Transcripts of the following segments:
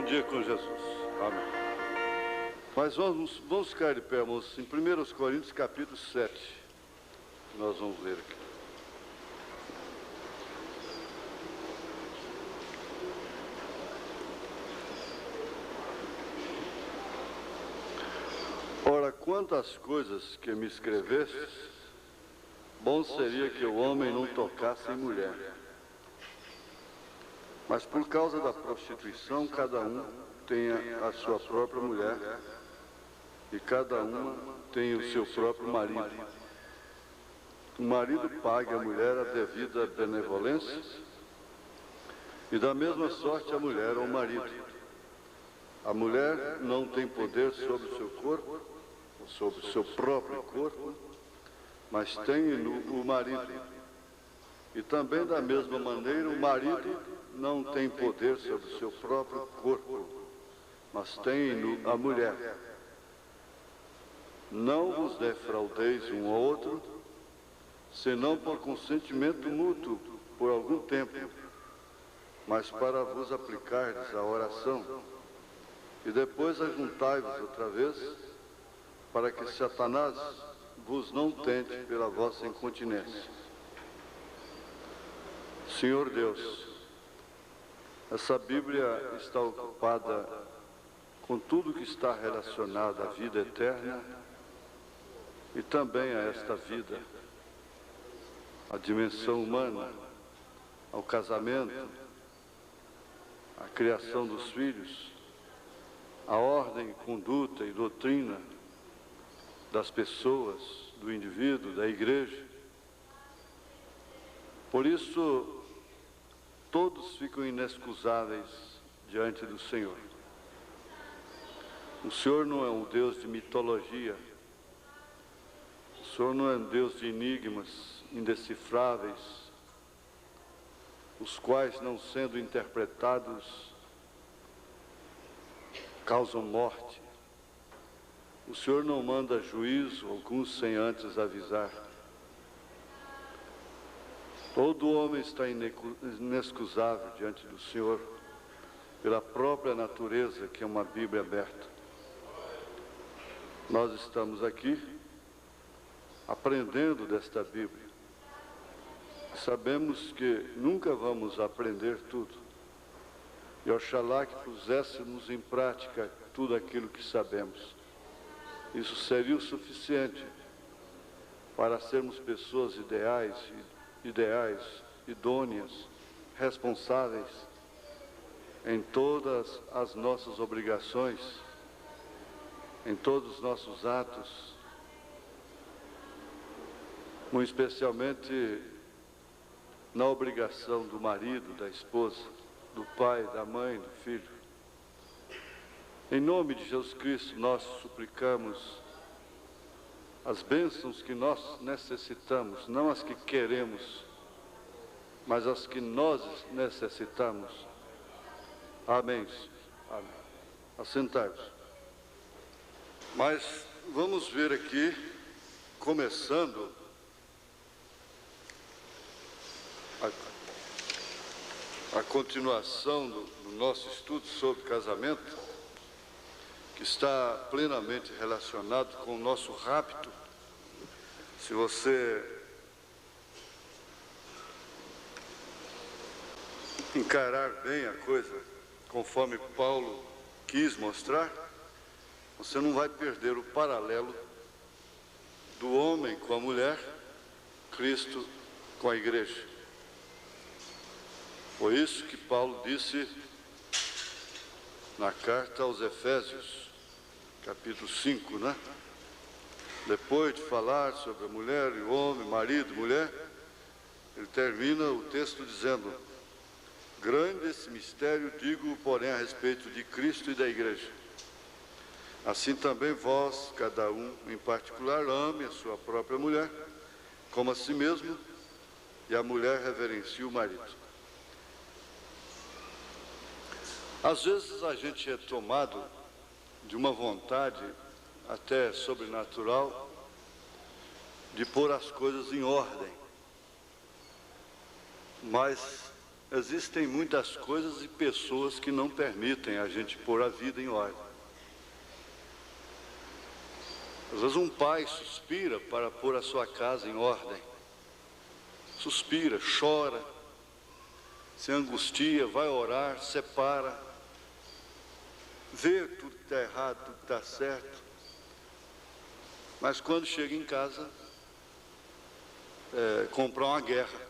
dia com Jesus. Amém. Mas vamos ficar de pé, irmãos, em 1 Coríntios capítulo 7, que nós vamos ler aqui. Ora, quantas coisas que me escrevestes, bom seria que o homem não tocasse em mulher. Mas por causa da prostituição, cada um tenha a sua própria mulher e cada uma tem o seu próprio marido. O marido pague à mulher a devida benevolência e da mesma sorte a mulher ao marido. A mulher não tem poder sobre o seu corpo, sobre o seu próprio corpo, mas tem o marido. E também da mesma maneira o marido não tem poder sobre o seu próprio corpo, mas tem a mulher. Não vos defraudeis um ao outro, senão por consentimento mútuo, por algum tempo, mas para vos aplicardes a oração, e depois ajuntai-vos outra vez, para que Satanás vos não tente pela vossa incontinência. Senhor Deus, essa Bíblia está ocupada com tudo que está relacionado à vida eterna e também a esta vida, à dimensão humana, ao casamento, à criação dos filhos, à ordem, conduta e doutrina das pessoas, do indivíduo, da igreja. Por isso, todos ficam inexcusáveis diante do Senhor. O Senhor não é um Deus de mitologia. O Senhor não é um Deus de enigmas indecifráveis, os quais, não sendo interpretados, causam morte. O Senhor não manda juízo algum sem antes avisar. Todo homem está inexcusável diante do Senhor, pela própria natureza, que é uma Bíblia aberta. Nós estamos aqui aprendendo desta Bíblia. Sabemos que nunca vamos aprender tudo. E oxalá que puséssemos em prática tudo aquilo que sabemos. Isso seria o suficiente para sermos pessoas ideais, idôneas, responsáveis em todas as nossas obrigações, em todos os nossos atos, muito especialmente na obrigação do marido, da esposa, do pai, da mãe, do filho. Em nome de Jesus Cristo, nós suplicamos as bênçãos que nós necessitamos, não as que queremos, mas as que nós necessitamos. Amém. Amém. Assentai-vos. Mas vamos ver aqui, começando a continuação do nosso estudo sobre casamento, que está plenamente relacionado com o nosso rapto. Se você encarar bem a coisa, conforme Paulo quis mostrar, você não vai perder o paralelo do homem com a mulher, Cristo com a igreja. Foi isso que Paulo disse na carta aos Efésios, capítulo 5, né? Depois de falar sobre a mulher e o homem, marido e mulher, ele termina o texto dizendo: grande esse mistério, digo, porém, a respeito de Cristo e da igreja. Assim também vós, cada um em particular, ame a sua própria mulher, como a si mesmo, e a mulher reverencie o marido. Às vezes a gente é tomado de uma vontade até sobrenatural de pôr as coisas em ordem, mas existem muitas coisas e pessoas que não permitem a gente pôr a vida em ordem. Às vezes um pai suspira para pôr a sua casa em ordem. Suspira, chora, se angustia, vai orar, separa, vê tudo que está errado, tudo que está certo. Mas quando chega em casa, compra uma guerra.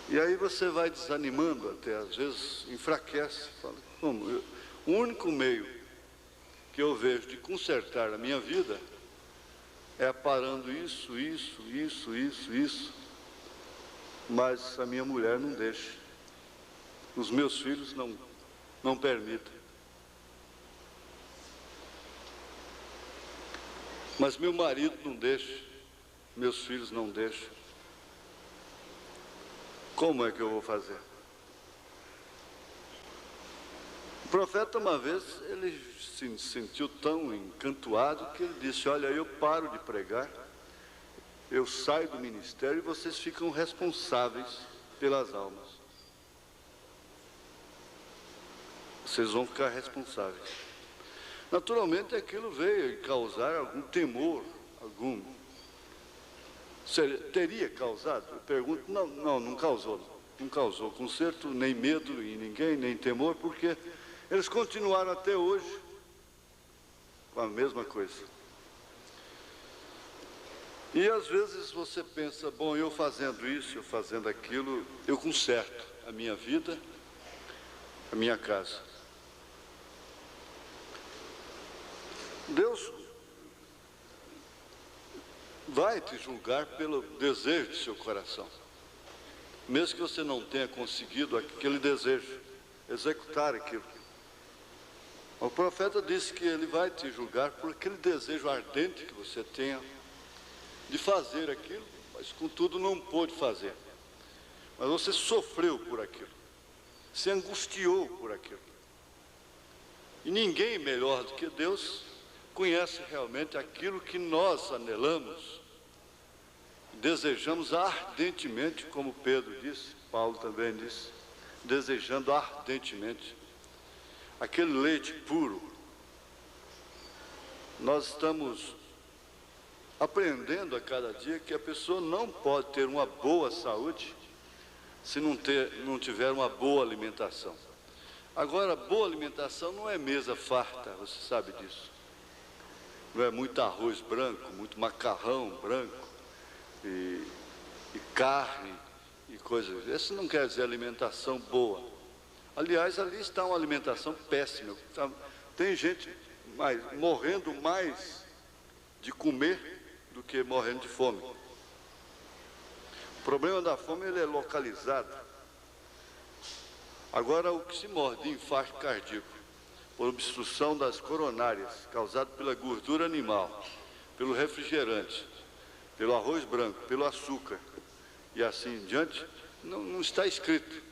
E aí você vai desanimando até, às vezes enfraquece. Fala, como? O único meio que eu vejo de consertar a minha vida é aparando isso, mas a minha mulher não deixa. Os meus filhos não permitem. Mas meu marido não deixa, meus filhos não deixam. Como é que eu vou fazer? O profeta, uma vez, ele se sentiu tão encantuado que ele disse, olha, eu paro de pregar, eu saio do ministério e vocês ficam responsáveis pelas almas. Vocês vão ficar responsáveis. Naturalmente, aquilo veio causar algum temor, teria causado? Eu pergunto, não causou. Não causou conserto, nem medo em ninguém, nem temor, porque eles continuaram até hoje com a mesma coisa. E às vezes você pensa, bom, eu fazendo isso, eu fazendo aquilo, eu conserto a minha vida, a minha casa. Deus vai te julgar pelo desejo do seu coração. Mesmo que você não tenha conseguido aquele desejo, executar aquilo. O profeta disse que ele vai te julgar por aquele desejo ardente que você tenha de fazer aquilo, mas contudo não pôde fazer. Mas você sofreu por aquilo, se angustiou por aquilo. E ninguém melhor do que Deus conhece realmente aquilo que nós anelamos, desejamos ardentemente, como Pedro disse, Paulo também disse, desejando ardentemente aquele leite puro. Nós estamos aprendendo a cada dia que a pessoa não pode ter uma boa saúde se não tiver uma boa alimentação. Agora, boa alimentação não é mesa farta, você sabe disso. Não é muito arroz branco, muito macarrão branco e carne e coisas. Isso não quer dizer alimentação boa. Aliás, ali está uma alimentação péssima. Tem gente morrendo mais de comer do que morrendo de fome. O problema da fome, ele é localizado. Agora, o que se morre de infarto cardíaco por obstrução das coronárias, causado pela gordura animal, pelo refrigerante, pelo arroz branco, pelo açúcar e assim em diante, não está escrito.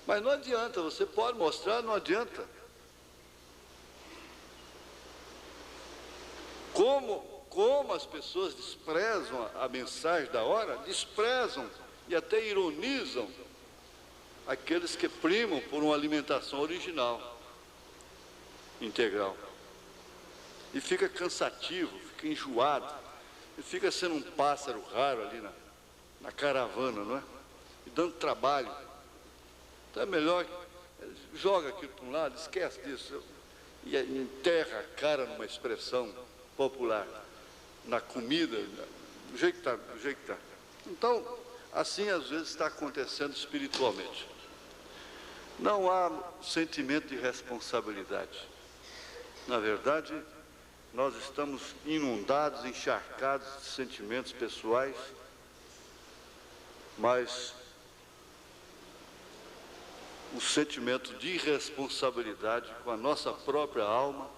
Mas não adianta, você pode mostrar, não adianta. Como as pessoas desprezam a mensagem da hora, desprezam e até ironizam aqueles que primam por uma alimentação original, integral. E fica cansativo, fica enjoado, e fica sendo um pássaro raro ali na caravana, não é? E dando trabalho. Então é melhor, joga aquilo para um lado, esquece disso, e enterra a cara numa expressão popular, na comida, do jeito que está. Então, assim às vezes está acontecendo espiritualmente. Não há sentimento de responsabilidade. Na verdade, nós estamos inundados, encharcados de sentimentos pessoais, mas o sentimento de irresponsabilidade com a nossa própria alma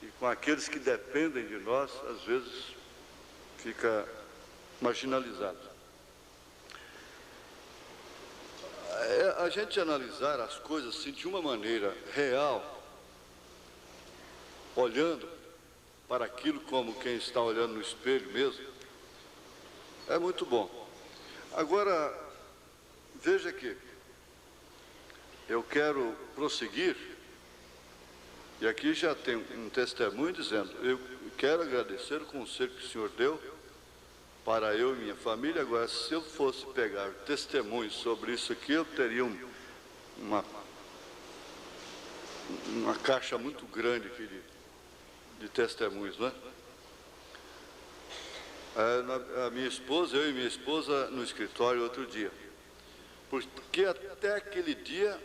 e com aqueles que dependem de nós, às vezes fica marginalizado. A gente analisar as coisas assim, de uma maneira real, olhando para aquilo como quem está olhando no espelho mesmo, É muito bom. Agora, veja aqui, eu quero prosseguir, e aqui já tem um testemunho dizendo, eu quero agradecer o conselho que o senhor deu para eu e minha família. Agora, se eu fosse pegar testemunhos sobre isso aqui, eu teria uma caixa muito grande aqui de testemunhos, né? A minha esposa, eu e minha esposa no escritório outro dia, porque até aquele dia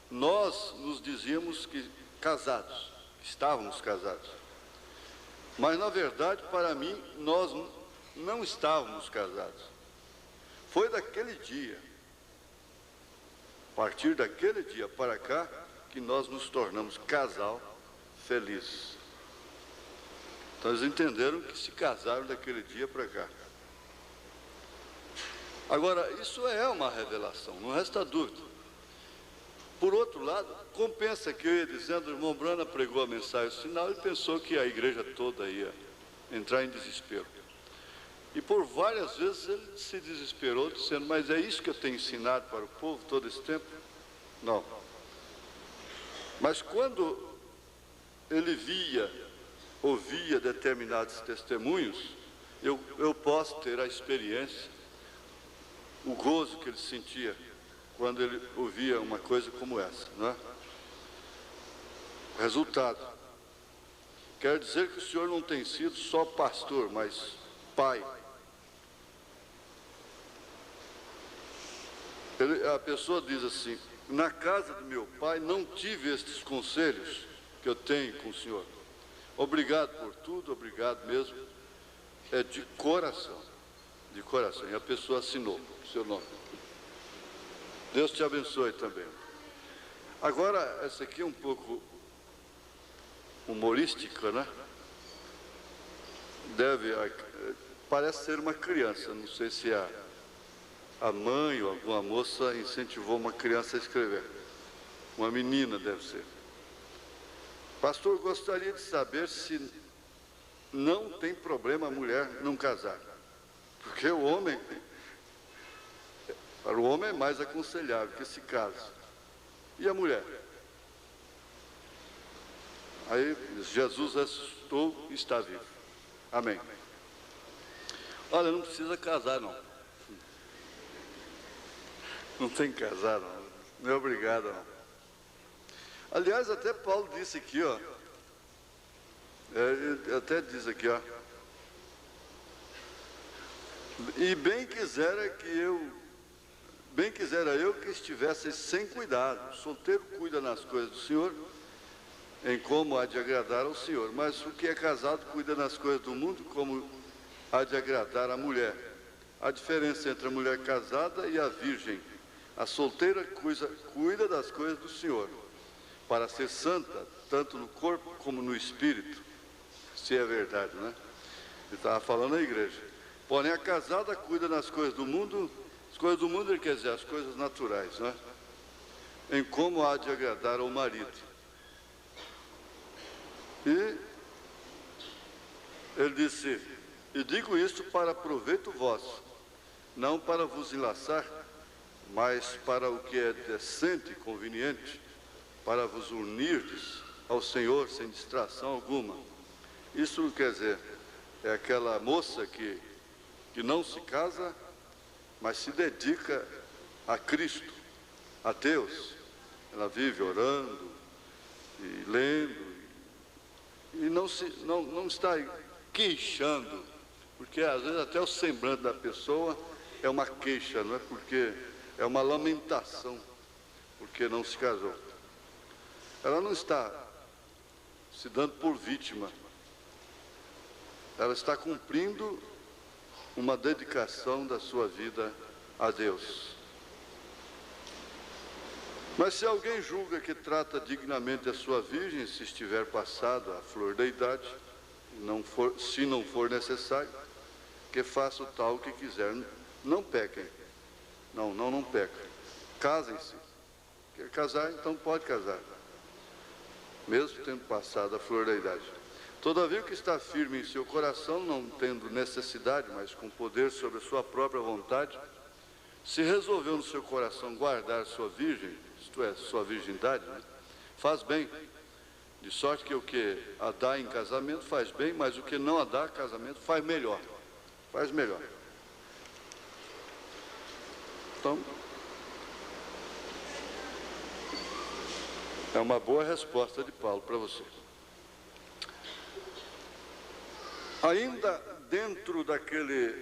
nós nos dizíamos que casados, estávamos casados, mas na verdade para mim nós não estávamos casados. Foi daquele dia, a partir daquele dia para cá, que nós nos tornamos casal feliz. Então eles entenderam que se casaram daquele dia para cá. Agora, isso é uma revelação, não resta dúvida. Por outro lado, compensa que eu ia dizendo, o irmão Brana pregou a mensagem final e pensou que a igreja toda ia entrar em desespero. E por várias vezes ele se desesperou, dizendo, mas é isso que eu tenho ensinado para o povo todo esse tempo? Não. Mas quando ele ouvia determinados testemunhos, eu posso ter a experiência, o gozo que ele sentia quando ele ouvia uma coisa como essa, não é? Resultado, quero dizer que o senhor não tem sido só pastor, mas pai. A pessoa diz assim, na casa do meu pai não tive estes conselhos que eu tenho com o senhor. Obrigado por tudo, obrigado mesmo. É de coração, de coração. E a pessoa assinou o seu nome. Deus te abençoe também. Agora, essa aqui é um pouco humorística, né? Parece ser uma criança, não sei se a mãe ou alguma moça incentivou uma criança a escrever. Uma menina deve ser. Pastor, gostaria de saber se não tem problema a mulher não casar. Porque para o homem é mais aconselhável que se case. E a mulher? Aí Jesus ressuscitou e está vivo. Amém. Olha, não precisa casar não. Não tem que casar não. Não é obrigado não. Aliás, até Paulo disse aqui, ó. Até diz aqui, ó. E bem quisera eu que estivesse sem cuidado. O solteiro cuida nas coisas do Senhor, em como há de agradar ao Senhor. Mas o que é casado cuida nas coisas do mundo, como há de agradar a mulher. A diferença entre a mulher casada e a virgem. A solteira cuida das coisas do Senhor, para ser santa, tanto no corpo como no espírito, se é verdade, né? Ele estava falando à igreja. Porém, a casada cuida das coisas do mundo, as coisas do mundo, ele quer dizer, as coisas naturais, né? Em como há de agradar ao marido. E ele disse, e digo isto para proveito vosso, não para vos enlaçar, mas para o que é decente e conveniente, para vos unirdes ao Senhor sem distração alguma. Isso quer dizer, é aquela moça que não se casa, mas se dedica a Cristo, a Deus. Ela vive orando e lendo, e não está queixando, porque às vezes até o semblante da pessoa é uma queixa, não é? Porque é uma lamentação, porque não se casou. Ela não está se dando por vítima. Ela está cumprindo uma dedicação da sua vida a Deus. Mas se alguém julga que trata dignamente a sua virgem, se estiver passada a flor da idade, se não for necessário, que faça o tal que quiser. Não pequem. Não pequem. Casem-se. Quer casar, então pode casar, mesmo tendo passado a flor da idade. Todavia, o que está firme em seu coração, não tendo necessidade, mas com poder sobre a sua própria vontade, se resolveu no seu coração guardar sua virgem, isto é, sua virgindade, né? Faz bem, de sorte que o que a dá em casamento faz bem, mas o que não a dá em casamento faz melhor. Faz melhor. Então, é uma boa resposta de Paulo para você. Ainda dentro daquele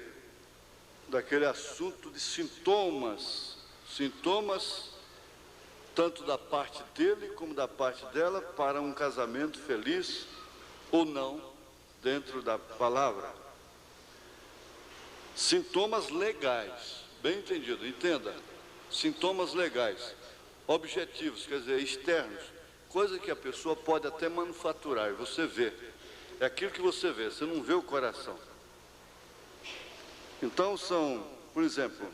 assunto de sintomas tanto da parte dele como da parte dela, para um casamento feliz ou não, dentro da palavra. Sintomas legais, bem entendido, entenda, sintomas legais, objetivos, quer dizer, externos, coisa que a pessoa pode até manufaturar, você vê, é aquilo que você vê, você não vê o coração. Então são, por exemplo,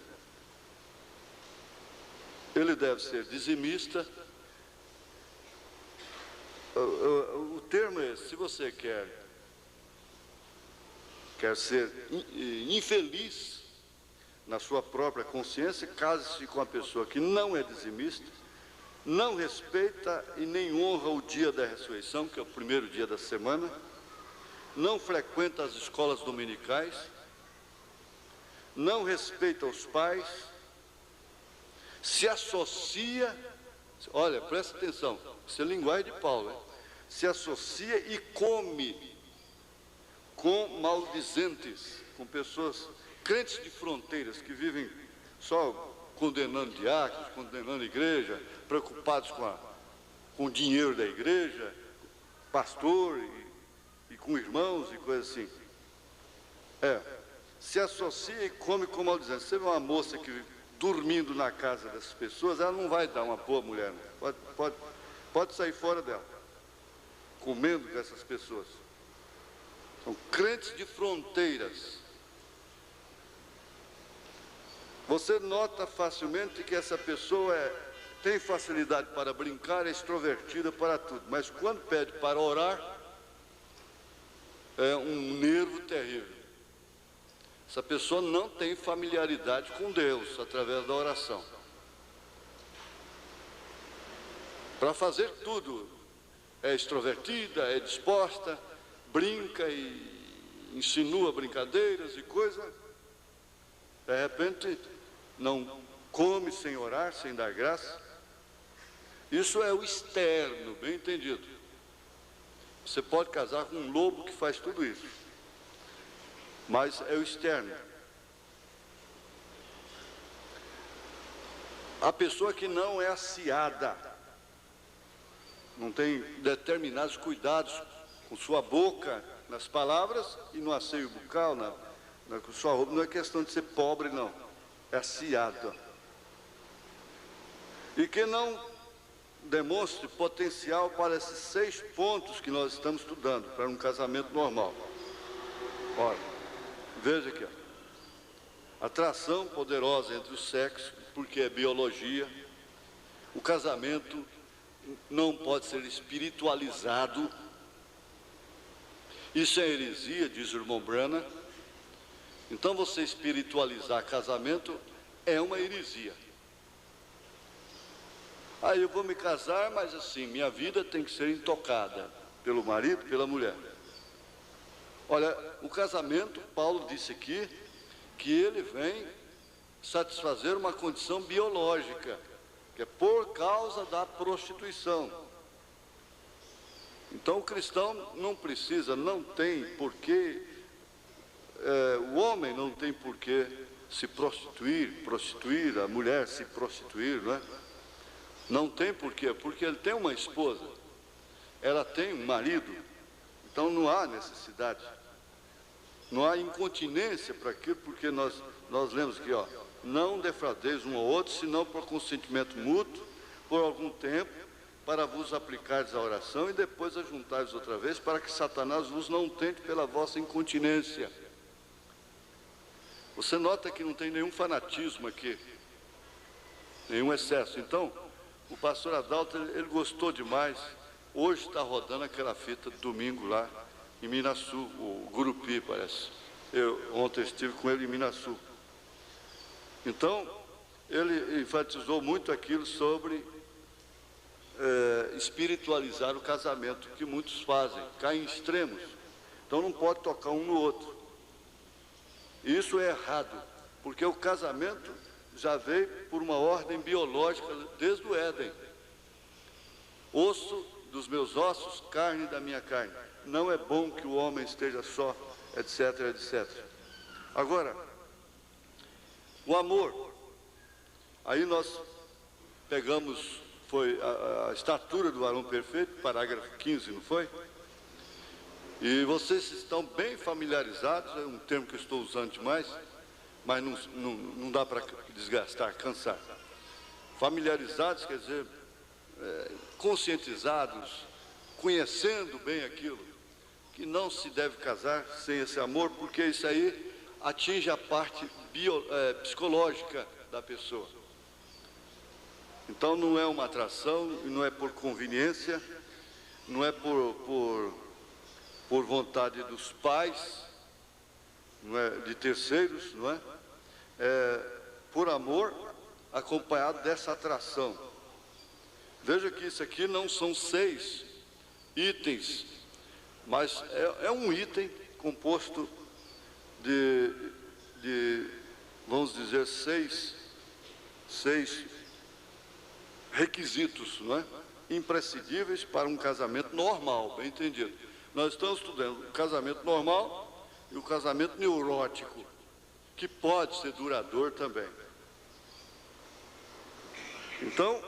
ele deve ser dizimista. O termo é, se você quer ser infeliz na sua própria consciência, case-se com uma pessoa que não é dizimista, não respeita e nem honra o dia da ressurreição, que é o primeiro dia da semana, não frequenta as escolas dominicais, não respeita os pais, se associa, olha, presta atenção, isso é linguagem de Paulo, hein? Se associa e come com maldizentes, com pessoas, crentes de fronteiras, que vivem só condenando diáconos, condenando a igreja, preocupados com o dinheiro da igreja, pastor e com irmãos e coisas assim. Se associa e come com maldizentes. Você vê uma moça que dormindo na casa dessas pessoas, ela não vai dar uma boa mulher, não. Pode sair fora dela, comendo dessas pessoas. São crentes de fronteiras. Você nota facilmente que essa pessoa tem facilidade para brincar, é extrovertida para tudo, mas quando pede para orar, é um nervo terrível. Essa pessoa não tem familiaridade com Deus através da oração. Para fazer tudo, é extrovertida, é disposta, brinca e insinua brincadeiras e coisa. De repente, não come sem orar, sem dar graça. Isso é o externo, bem entendido. Você pode casar com um lobo que faz tudo isso, mas é o externo. A pessoa que não é aciada, não tem determinados cuidados com sua boca, nas palavras e no asseio bucal, com sua roupa, não é questão de ser pobre, não, é aciada. E que não demonstre potencial para esses 6 pontos que nós estamos estudando, para um casamento normal. Olha, veja aqui, ó. Atração poderosa entre os sexos, porque é biologia. O casamento não pode ser espiritualizado. Isso é heresia, diz o irmão Branham. Então você espiritualizar casamento é uma heresia. Aí eu vou me casar, mas assim, minha vida tem que ser intocada pelo marido, pela mulher. Olha, o casamento, Paulo disse aqui, que ele vem satisfazer uma condição biológica, que é por causa da prostituição. Então o cristão não precisa, não tem porquê, o homem não tem porquê se prostituir, a mulher se prostituir, não é? Não tem porquê, porque ele tem uma esposa, ela tem um marido, então não há necessidade, não há incontinência para aquilo, porque nós lemos aqui, ó, não defraudeis um ao outro, senão por consentimento mútuo, por algum tempo, para vos aplicardes a oração e depois ajuntares outra vez, para que Satanás vos não tente pela vossa incontinência. Você nota que não tem nenhum fanatismo aqui, nenhum excesso. Então, o pastor Adalto, ele gostou demais. Hoje está rodando aquela fita de domingo lá, em Minaçu, o Gurupi, parece. Eu ontem estive com ele em Minaçu. Então, ele enfatizou muito aquilo sobre espiritualizar o casamento, que muitos fazem, caem em extremos. Então não pode tocar um no outro. E isso é errado, porque o casamento já veio por uma ordem biológica desde o Éden. Osso dos meus ossos, carne da minha carne. Não é bom que o homem esteja só, etc, etc. Agora, o amor. Aí nós pegamos, foi a estatura do varão perfeito, parágrafo 15, não foi? E vocês estão bem familiarizados, é um termo que eu estou usando demais, mas não dá para desgastar, cansar. Familiarizados quer dizer conscientizados, conhecendo bem aquilo, que não se deve casar sem esse amor, porque isso aí atinge a parte psicológica da pessoa. Então não é uma atração, não é por conveniência, não é por vontade dos pais, não é de terceiros, não é? É por amor acompanhado dessa atração. Veja que isso aqui não são 6 itens, mas é um item composto de vamos dizer, 6 requisitos, não é? Imprescindíveis para um casamento normal, bem entendido. Nós estamos estudando o casamento normal e o casamento neurótico, que pode ser duradouro também. Então,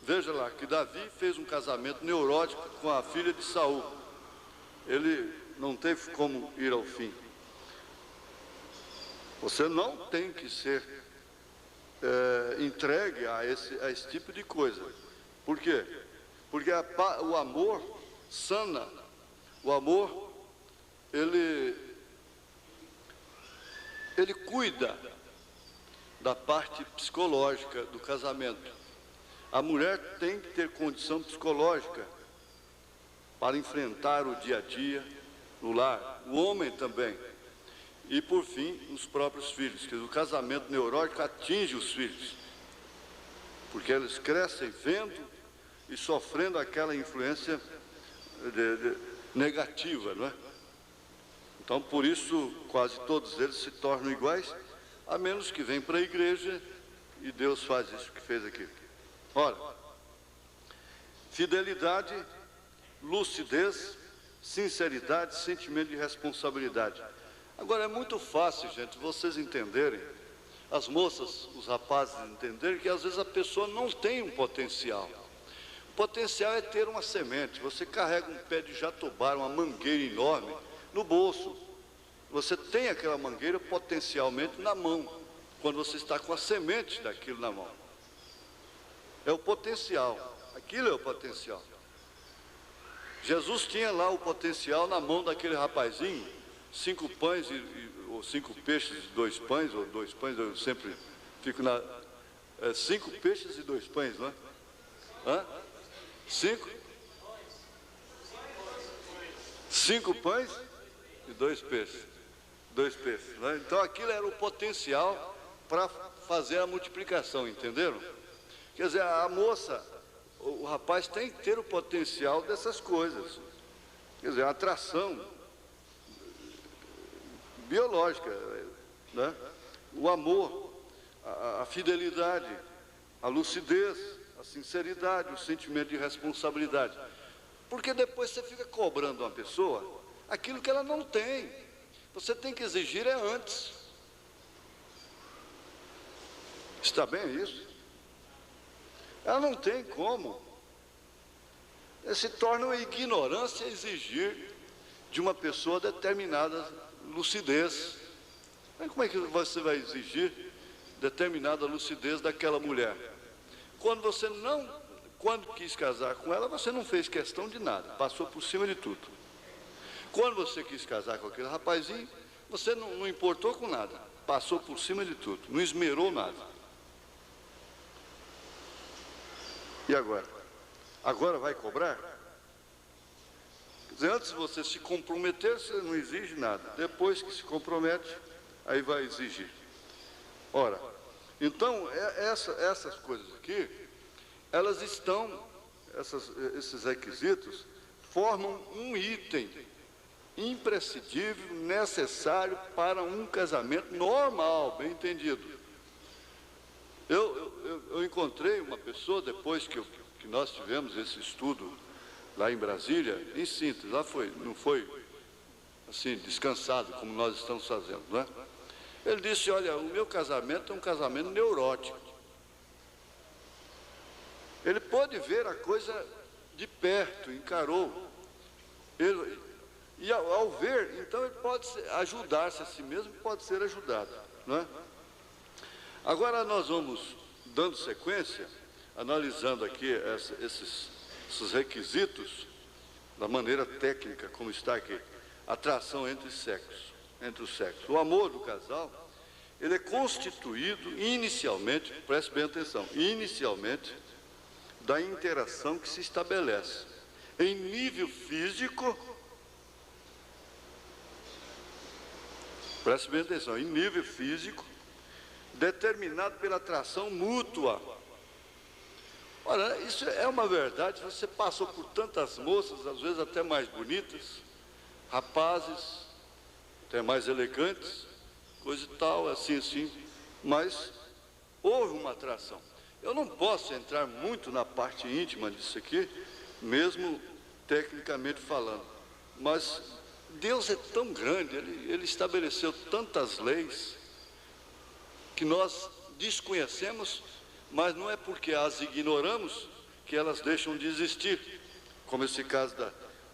veja lá, que Davi fez um casamento neurótico com a filha de Saul. Ele não teve como ir ao fim. Você não tem que ser entregue a esse tipo de coisa. Por quê? Porque o amor sana. O amor, ele cuida da parte psicológica do casamento. A mulher tem que ter condição psicológica para enfrentar o dia a dia no lar. O homem também. E, por fim, os próprios filhos. Que o casamento neurótico atinge os filhos. Porque eles crescem vendo e sofrendo aquela influência negativa, não é? Então, por isso, quase todos eles se tornam iguais, a menos que venham para a igreja e Deus faz isso que fez aqui. Ora, fidelidade, lucidez, sinceridade, sentimento de responsabilidade. Agora, é muito fácil, gente, vocês entenderem, as moças, os rapazes entenderem que às vezes a pessoa não tem um potencial. O potencial é ter uma semente. Você carrega um pé de jatobá, uma mangueira enorme, no bolso. Você tem aquela mangueira potencialmente na mão, quando você está com a semente daquilo na mão. É o potencial, aquilo é o potencial. Jesus tinha lá o potencial na mão daquele rapazinho, 5 pães ou 5 peixes e 2 pães, ou 2 pães, eu sempre fico na... 5 peixes e 2 pães, não é? Hã? 5 pães e 2 peixes. 2 peixes, né? Então aquilo era o potencial para fazer a multiplicação, entenderam? Quer dizer, a moça, o rapaz tem que ter o potencial dessas coisas. Quer dizer, a atração biológica, né? O amor, a fidelidade, a lucidez, a sinceridade, o sentimento de responsabilidade. Porque depois você fica cobrando uma pessoa aquilo que ela não tem. Você tem que exigir antes. Está bem isso? Ela não tem como. Se torna uma ignorância exigir de uma pessoa determinada lucidez. Como é que você vai exigir determinada lucidez daquela mulher? Quando quis casar com ela, você não fez questão de nada, passou por cima de tudo. Quando você quis casar com aquele rapazinho, você não importou com nada, passou por cima de tudo, não esmerou nada. E agora? Agora vai cobrar? Antes de você se comprometer, você não exige nada. Depois que se compromete, aí vai exigir. Ora, então, essas coisas aqui, elas estão, esses requisitos, formam um item imprescindível, necessário para um casamento normal, bem entendido. Eu encontrei uma pessoa, depois que nós tivemos esse estudo lá em Brasília, em síntese, lá não foi assim, descansado, como nós estamos fazendo, não é? Ele disse, olha, o meu casamento é um casamento neurótico. Ele pôde ver a coisa de perto, encarou. E ao ver, então ele pode ajudar-se a si mesmo, pode ser ajudado, não é? Agora nós vamos dando sequência, analisando aqui esses requisitos, da maneira técnica, como está aqui. Atração entre os sexos. O amor do casal, ele é constituído inicialmente, preste bem atenção, inicialmente, da interação que se estabelece em nível físico, preste bem atenção, em nível físico, determinado pela atração mútua. Ora, isso é uma verdade, você passou por tantas moças, às vezes até mais bonitas, rapazes, até mais elegantes, coisa e tal, assim, mas houve uma atração. Eu não posso entrar muito na parte íntima disso aqui, mesmo tecnicamente falando, mas Deus é tão grande, Ele estabeleceu tantas leis que nós desconhecemos, mas não é porque as ignoramos que elas deixam de existir, como esse caso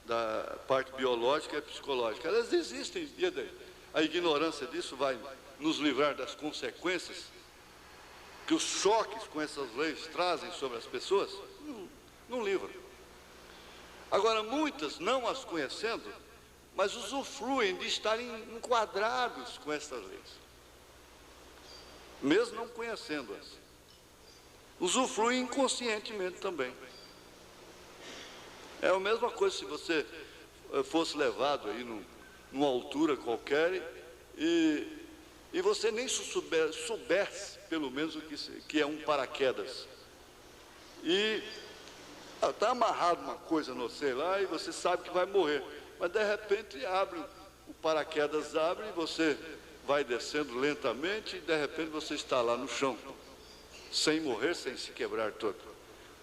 da parte biológica e psicológica. Elas existem, e daí? A ignorância disso vai nos livrar das consequências que os choques com essas leis trazem sobre as pessoas? Não livra. Agora, muitas, não as conhecendo, mas usufruem de estarem enquadrados com essas leis, mesmo não conhecendo-as. Usufruem inconscientemente também. É a mesma coisa se você fosse levado aí numa altura qualquer e você nem soubesse, pelo menos, o que é um paraquedas. E está amarrado uma coisa no sei lá e você sabe que vai morrer. Mas de repente o paraquedas abre e você vai descendo lentamente e de repente você está lá no chão, sem morrer, sem se quebrar todo.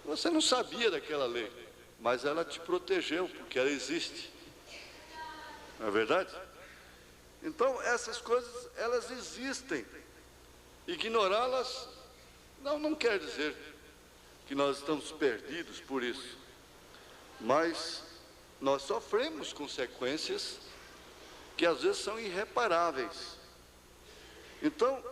Você não sabia daquela lei, mas ela te protegeu, porque ela existe. Não é verdade? Então, essas coisas, elas existem. Ignorá-las não quer dizer que nós estamos perdidos por isso, mas nós sofremos consequências que às vezes são irreparáveis. Então,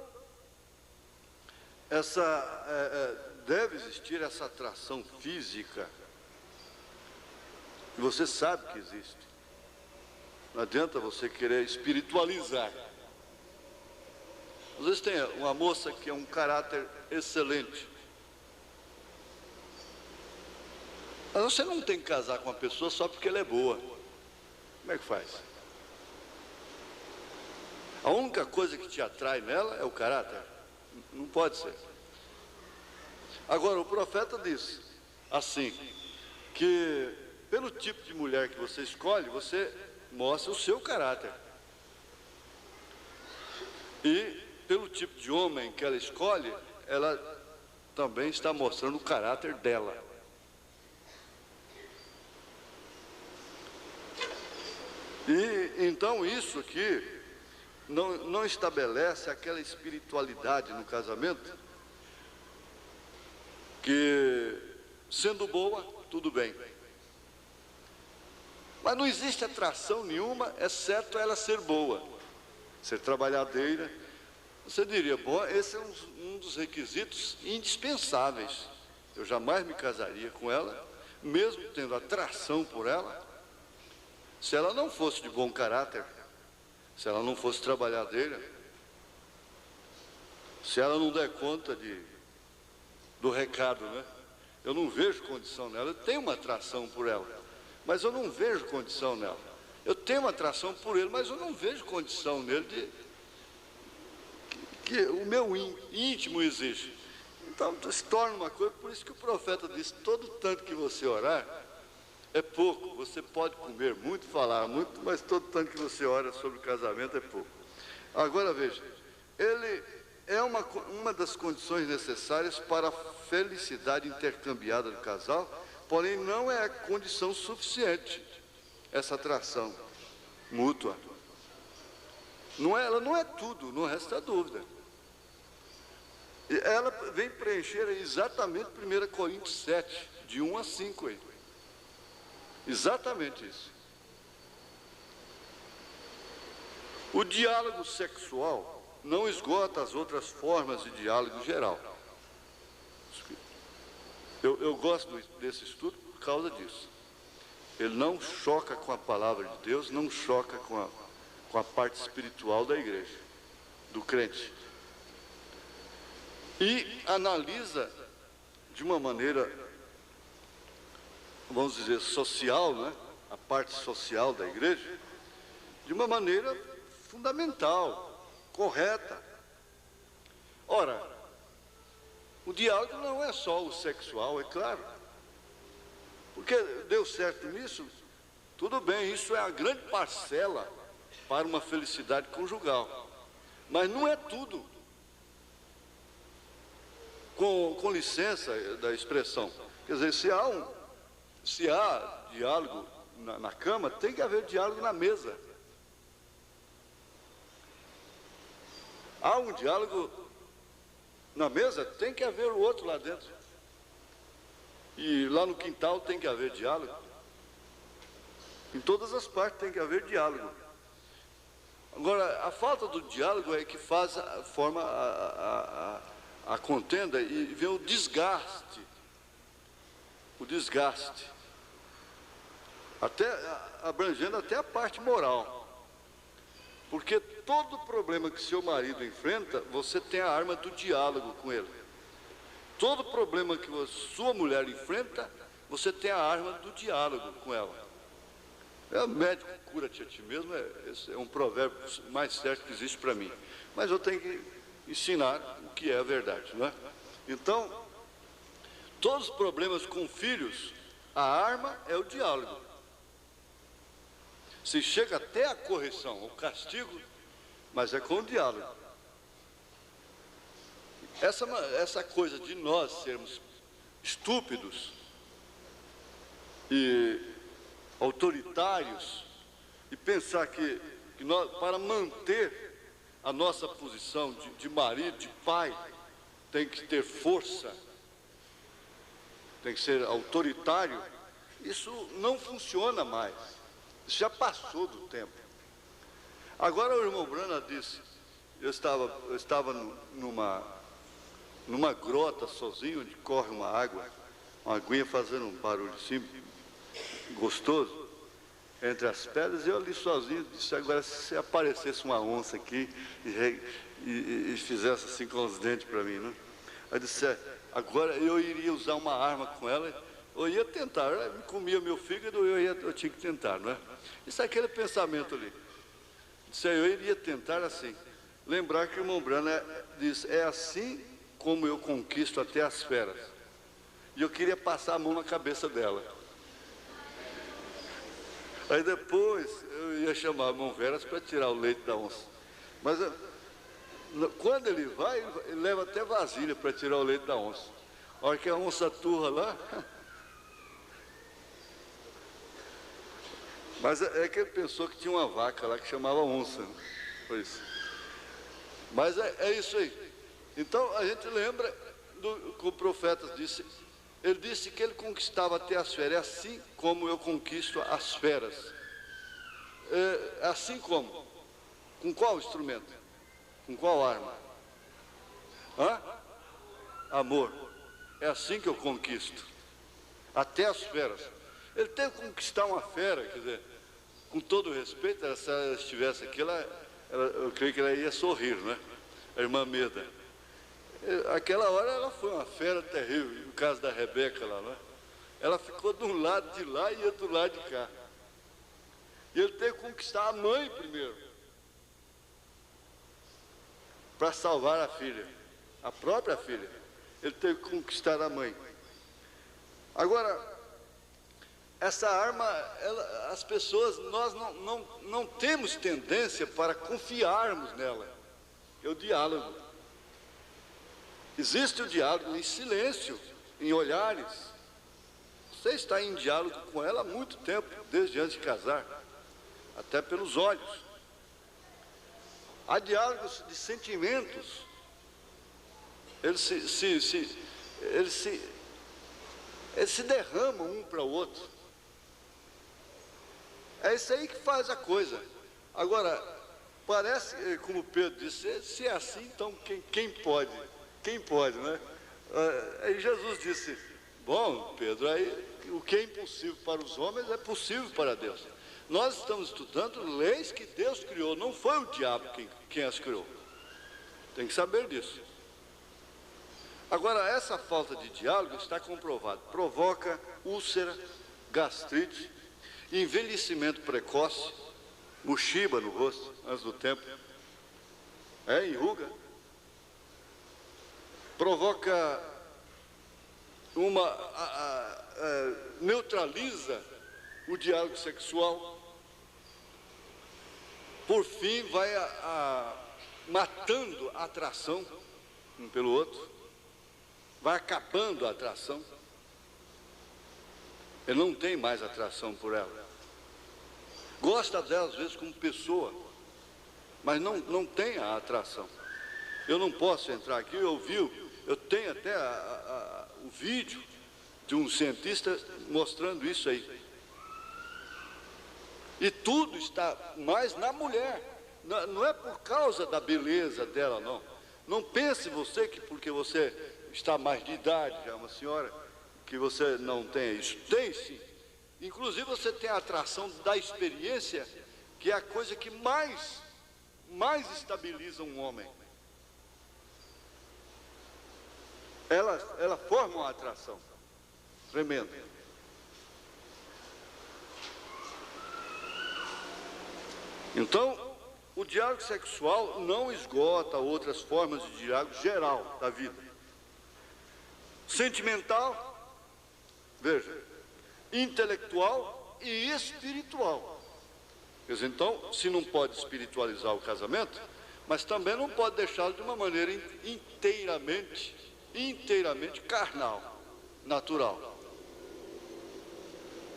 deve existir essa atração física, que você sabe que existe. Não adianta você querer espiritualizar. Às vezes tem uma moça que é um caráter excelente. Mas você não tem que casar com uma pessoa só porque ela é boa. Como é que faz? A única coisa que te atrai nela é o caráter. Não pode ser. Agora, o profeta disse assim, que pelo tipo de mulher que você escolhe, você mostra o seu caráter. E pelo tipo de homem que ela escolhe, ela também está mostrando o caráter dela. E então isso aqui não estabelece aquela espiritualidade no casamento, que sendo boa, tudo bem. Mas não existe atração nenhuma, exceto ela ser boa, ser trabalhadeira. Você diria, bom, esse é um dos requisitos indispensáveis. Eu jamais me casaria com ela, mesmo tendo atração por ela, se ela não fosse de bom caráter, se ela não fosse trabalhadeira, se ela não der conta do recado, né? Eu não vejo condição nela, eu tenho uma atração por ela, mas eu não vejo condição nela. Eu tenho uma atração por ele, mas eu não vejo condição nele que o meu íntimo exige. Então, se torna uma coisa, por isso que o profeta disse, todo tanto que você orar, é pouco. Você pode comer muito, falar muito, mas todo tanto que você ora sobre o casamento é pouco. Agora, veja, ele é uma das condições necessárias para a felicidade intercambiada do casal, porém não é a condição suficiente, essa atração mútua. Ela não é tudo, não resta dúvida. E ela vem preencher exatamente 1 Coríntios 7, de 1 a 5. Aí. Exatamente isso. O diálogo sexual não esgota as outras formas de diálogo geral. Eu gosto desse estudo por causa disso. Ele não choca com a palavra de Deus, não choca com a parte espiritual da igreja, do crente. E analisa de uma maneira, vamos dizer, social, né? A parte social da igreja, de uma maneira fundamental, correta. Ora, o diálogo não é só o sexual, é claro. Porque deu certo nisso, tudo bem, isso é a grande parcela para uma felicidade conjugal. Mas não é tudo. Com licença da expressão. Quer dizer, se há diálogo na cama, tem que haver diálogo na mesa. Há um diálogo na mesa, tem que haver o outro lá dentro. E lá no quintal tem que haver diálogo. Em todas as partes tem que haver diálogo. Agora, a falta do diálogo é que forma a contenda e vem o desgaste. O desgaste. Abrangendo até a parte moral. Porque todo problema que seu marido enfrenta, você tem a arma do diálogo com ele. Todo problema que sua mulher enfrenta, você tem a arma do diálogo com ela. O médico cura-te a ti mesmo, esse é um provérbio mais certo que existe para mim. Mas eu tenho que ensinar o que é a verdade, não é? Então, todos os problemas com filhos, a arma é o diálogo. Se chega até a correção, o castigo, mas é com o diálogo. Essa coisa de nós sermos estúpidos e autoritários e pensar que nós, para manter a nossa posição de marido, de pai, tem que ter força, tem que ser autoritário, isso não funciona mais. Isso já passou do tempo. Agora o irmão Brana disse, eu estava numa grota sozinho, onde corre uma água, uma aguinha fazendo um barulho assim, gostoso, entre as pedras, e eu ali sozinho, disse, agora se aparecesse uma onça aqui e fizesse assim com os dentes para mim, né? Aí disse, agora eu iria usar uma arma com ela, eu ia tentar, ela comia meu fígado, eu tinha que tentar, não é? Isso é aquele pensamento ali. Disse, eu iria tentar assim. Lembrar que o irmão Brana diz, é assim como eu conquisto até as feras. E eu queria passar a mão na cabeça dela. Aí depois eu ia chamar a mão Veras para tirar o leite da onça. Mas quando ele vai, ele leva até vasilha para tirar o leite da onça. A hora que a onça turra lá... Mas é que ele pensou que tinha uma vaca lá que chamava onça. Né? Foi isso. Mas é isso aí. Então a gente lembra do que o profeta disse. Ele disse que ele conquistava até as feras. É assim como eu conquisto as feras. É assim como? Com qual instrumento? Com qual arma? Amor. É assim que eu conquisto. Até as feras. Ele tem que conquistar uma fera, quer dizer, com todo respeito, se ela estivesse aqui, eu creio que ela ia sorrir, né? A irmã Meda. Aquela hora ela foi uma fera terrível, no caso da Rebeca lá, né? ela ficou de um lado de lá e outro lado de cá. E ele teve que conquistar a mãe primeiro, para salvar a filha, a própria filha. Ele teve que conquistar a mãe. Agora, essa arma, as pessoas, nós não temos tendência para confiarmos nela. É o diálogo. Existe o diálogo em silêncio, em olhares. Você está em diálogo com ela há muito tempo, desde antes de casar, até pelos olhos. Há diálogos de sentimentos. Eles se derramam um para o outro. É isso aí que faz a coisa. Agora, parece, como Pedro disse, se é assim, então quem pode? Quem pode, né? Aí Jesus disse, bom, Pedro, aí o que é impossível para os homens é possível para Deus. Nós estamos estudando leis que Deus criou, não foi o diabo quem as criou. Tem que saber disso. Agora, essa falta de diálogo está comprovada. Provoca úlcera, gastrite, envelhecimento precoce, mochiba no rosto antes do tempo, enruga, provoca neutraliza o diálogo sexual, por fim vai matando a atração um pelo outro, vai acabando a atração. Ele não tem mais atração por ela. Gosta dela às vezes como pessoa, mas não tem a atração. Eu não posso entrar aqui, eu tenho até o vídeo de um cientista mostrando isso aí. E tudo está mais na mulher. Não é por causa da beleza dela, não. Não pense você que porque você está mais de idade, já é uma senhora, que você não tem isso. Tem sim. Inclusive você tem a atração da experiência, que é a coisa que mais estabiliza um homem. Ela forma uma atração tremenda. Então, o diálogo sexual não esgota outras formas de diálogo geral da vida. Sentimental, veja, intelectual e espiritual. Quer dizer, então, se não pode espiritualizar o casamento, mas também não pode deixá-lo de uma maneira inteiramente carnal, natural.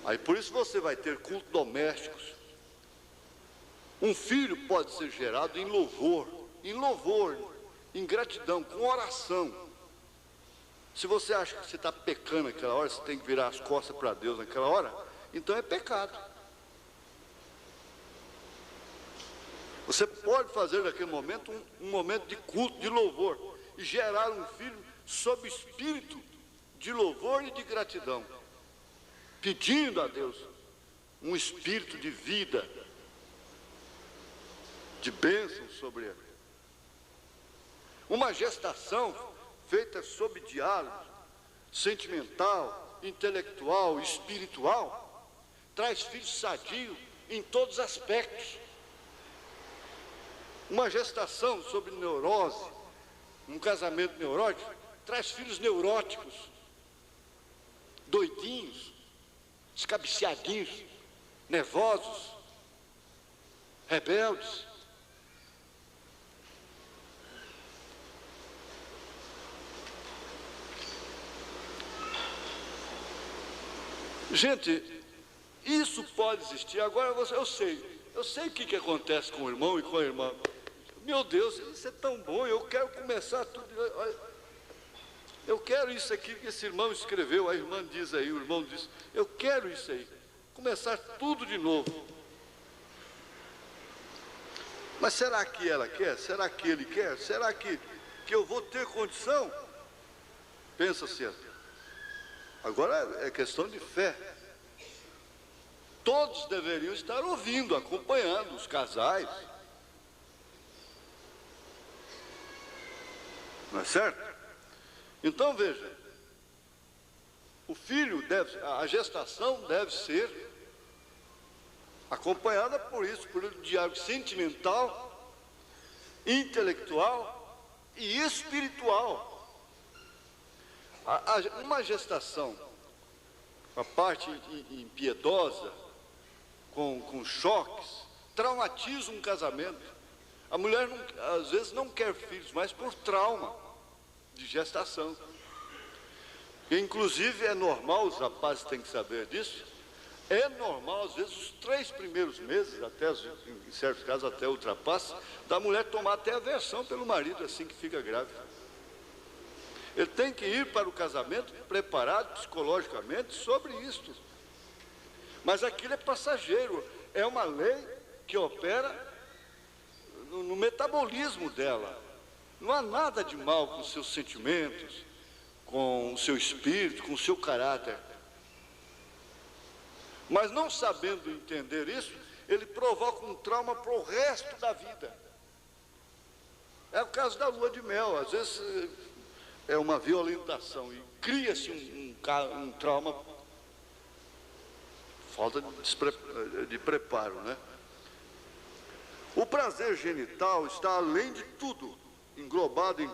Aí por isso você vai ter cultos domésticos. Um filho pode ser gerado em louvor, em gratidão, com oração. Se você acha que você está pecando naquela hora, você tem que virar as costas para Deus naquela hora, então é pecado. Você pode fazer naquele momento um momento de culto, de louvor, e gerar um filho sob espírito de louvor e de gratidão, pedindo a Deus um espírito de vida, de bênção sobre ele. Uma gestação feita sob diálogo sentimental, intelectual, espiritual, traz filhos sadios em todos os aspectos. Uma gestação sob neurose, um casamento neurótico, traz filhos neuróticos, doidinhos, escabiciadinhos, nervosos, rebeldes. Gente, isso pode existir. Agora eu sei o que acontece com o irmão e com a irmã. Meu Deus, isso é tão bom, eu quero começar tudo. Eu quero isso aqui que esse irmão escreveu, a irmã diz aí, o irmão diz, eu quero isso aí, começar tudo de novo. Mas será que ela quer? Será que ele quer? Será que eu vou ter condição? Pensa assim. Agora é questão de fé. Todos deveriam estar ouvindo, acompanhando os casais. Não é certo? Então veja, o filho a gestação deve ser acompanhada por isso, por um diálogo sentimental, intelectual e espiritual. Uma gestação, a parte impiedosa, com choques, traumatiza um casamento. A mulher, às vezes, não quer filhos, mas por trauma de gestação. E, inclusive, é normal, os rapazes têm que saber disso, é normal, às vezes, os 3 primeiros meses, até em certos casos até ultrapassa, da mulher tomar até aversão pelo marido assim que fica grávida. Ele tem que ir para o casamento preparado psicologicamente sobre isto. Mas aquilo é passageiro, é uma lei que opera no metabolismo dela. Não há nada de mal com os seus sentimentos, com o seu espírito, com o seu caráter. Mas não sabendo entender isso, ele provoca um trauma para o resto da vida. É o caso da lua de mel, às vezes é uma violentação e cria-se um trauma, falta de preparo, né? O prazer genital está além de tudo, englobado em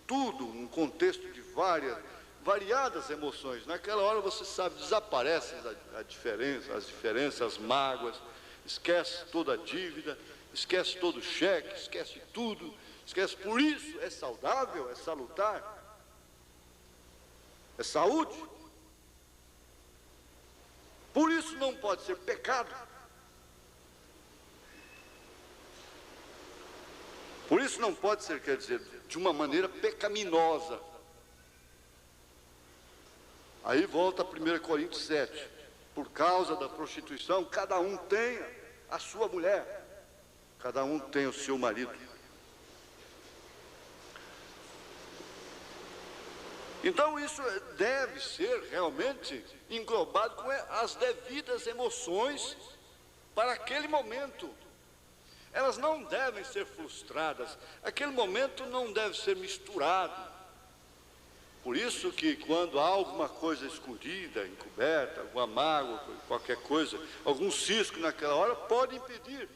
tudo, um contexto de variadas emoções. Naquela hora, você sabe, desaparecem as diferenças, as mágoas, esquece toda a dívida, esquece todo o cheque, esquece tudo, esquece. Por isso é saudável, é salutar, é saúde. Por isso não pode ser pecado. Por isso não pode ser, quer dizer, de uma maneira pecaminosa. Aí volta a 1 Coríntios 7. Por causa da prostituição, cada um tem a sua mulher, cada um tem o seu marido. Então isso deve ser realmente englobado com as devidas emoções para aquele momento. Elas não devem ser frustradas, aquele momento não deve ser misturado. Por isso que quando há alguma coisa escondida, encoberta, alguma mágoa, qualquer coisa, algum cisco naquela hora, pode impedir.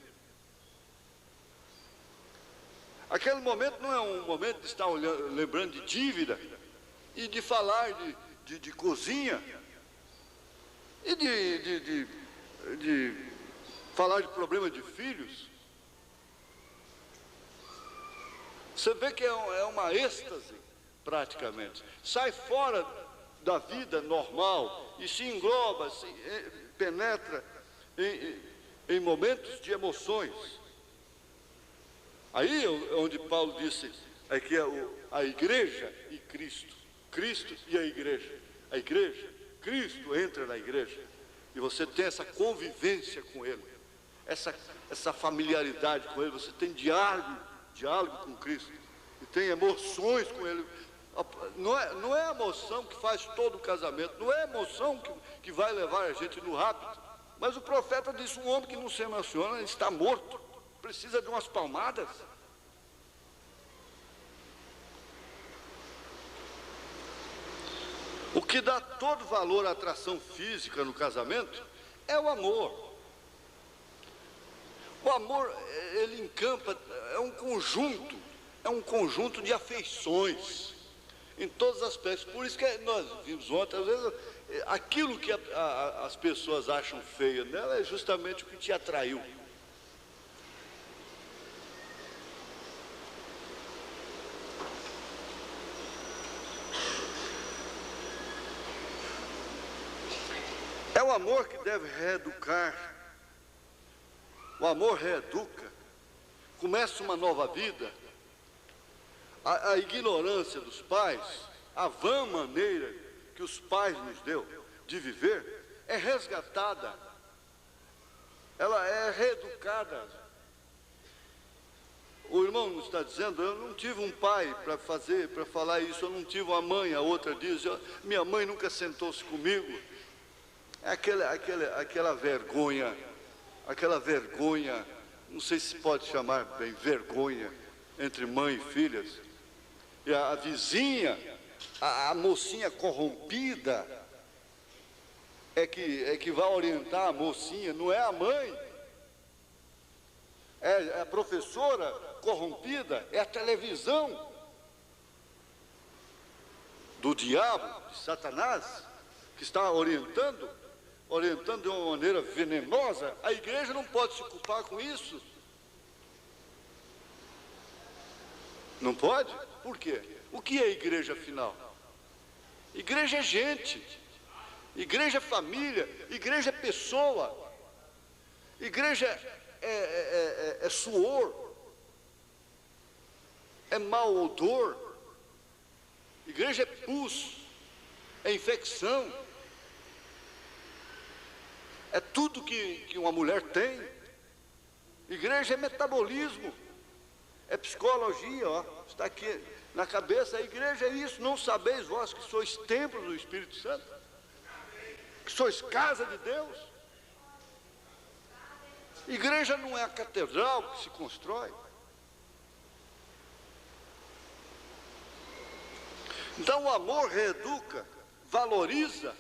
Aquele momento não é um momento de estar lembrando de dívida e de falar de cozinha e de falar de problema de filhos. Você vê que é uma êxtase, praticamente. Sai fora da vida normal e se engloba, se penetra em momentos de emoções. Aí onde Paulo disse é que a igreja e Cristo, Cristo e a igreja, Cristo entra na igreja e você tem essa convivência com Ele, essa familiaridade com Ele, você tem diálogo com Cristo, e tem emoções com Ele. Não é a emoção que faz todo o casamento, não é a emoção que vai levar a gente no rapto. Mas o profeta disse: um homem que não se emociona está morto, precisa de umas palmadas. O que dá todo valor à atração física no casamento é o amor. O amor, ele encampa, é um conjunto de afeições, em todos os aspectos. Por isso que nós vimos ontem, às vezes, aquilo que as pessoas acham feio nela é justamente o que te atraiu. É o amor que deve reeducar. O amor reeduca, começa uma nova vida. A ignorância dos pais, a vã maneira que os pais nos deu de viver, é resgatada, ela é reeducada. O irmão nos está dizendo: eu não tive um pai para falar isso, eu não tive uma mãe. A outra diz: minha mãe nunca sentou-se comigo. É aquela vergonha, não sei se pode chamar bem vergonha, entre mãe e filhas. E a vizinha, a mocinha corrompida, é que vai orientar a mocinha, não é a mãe. É a professora corrompida, é a televisão do diabo, de Satanás, que está orientando de uma maneira venenosa. A igreja não pode se culpar com isso. Não pode? Por quê? O que é igreja afinal? Igreja é gente, igreja é família, igreja é pessoa, igreja é suor, é mau odor, igreja é pus, é infecção, é tudo que uma mulher tem. Igreja é metabolismo, é psicologia, ó, está aqui na cabeça. A igreja é isso. Não sabeis vós que sois templo do Espírito Santo, que sois casa de Deus? Igreja não é a catedral que se constrói. Então o amor reeduca, valoriza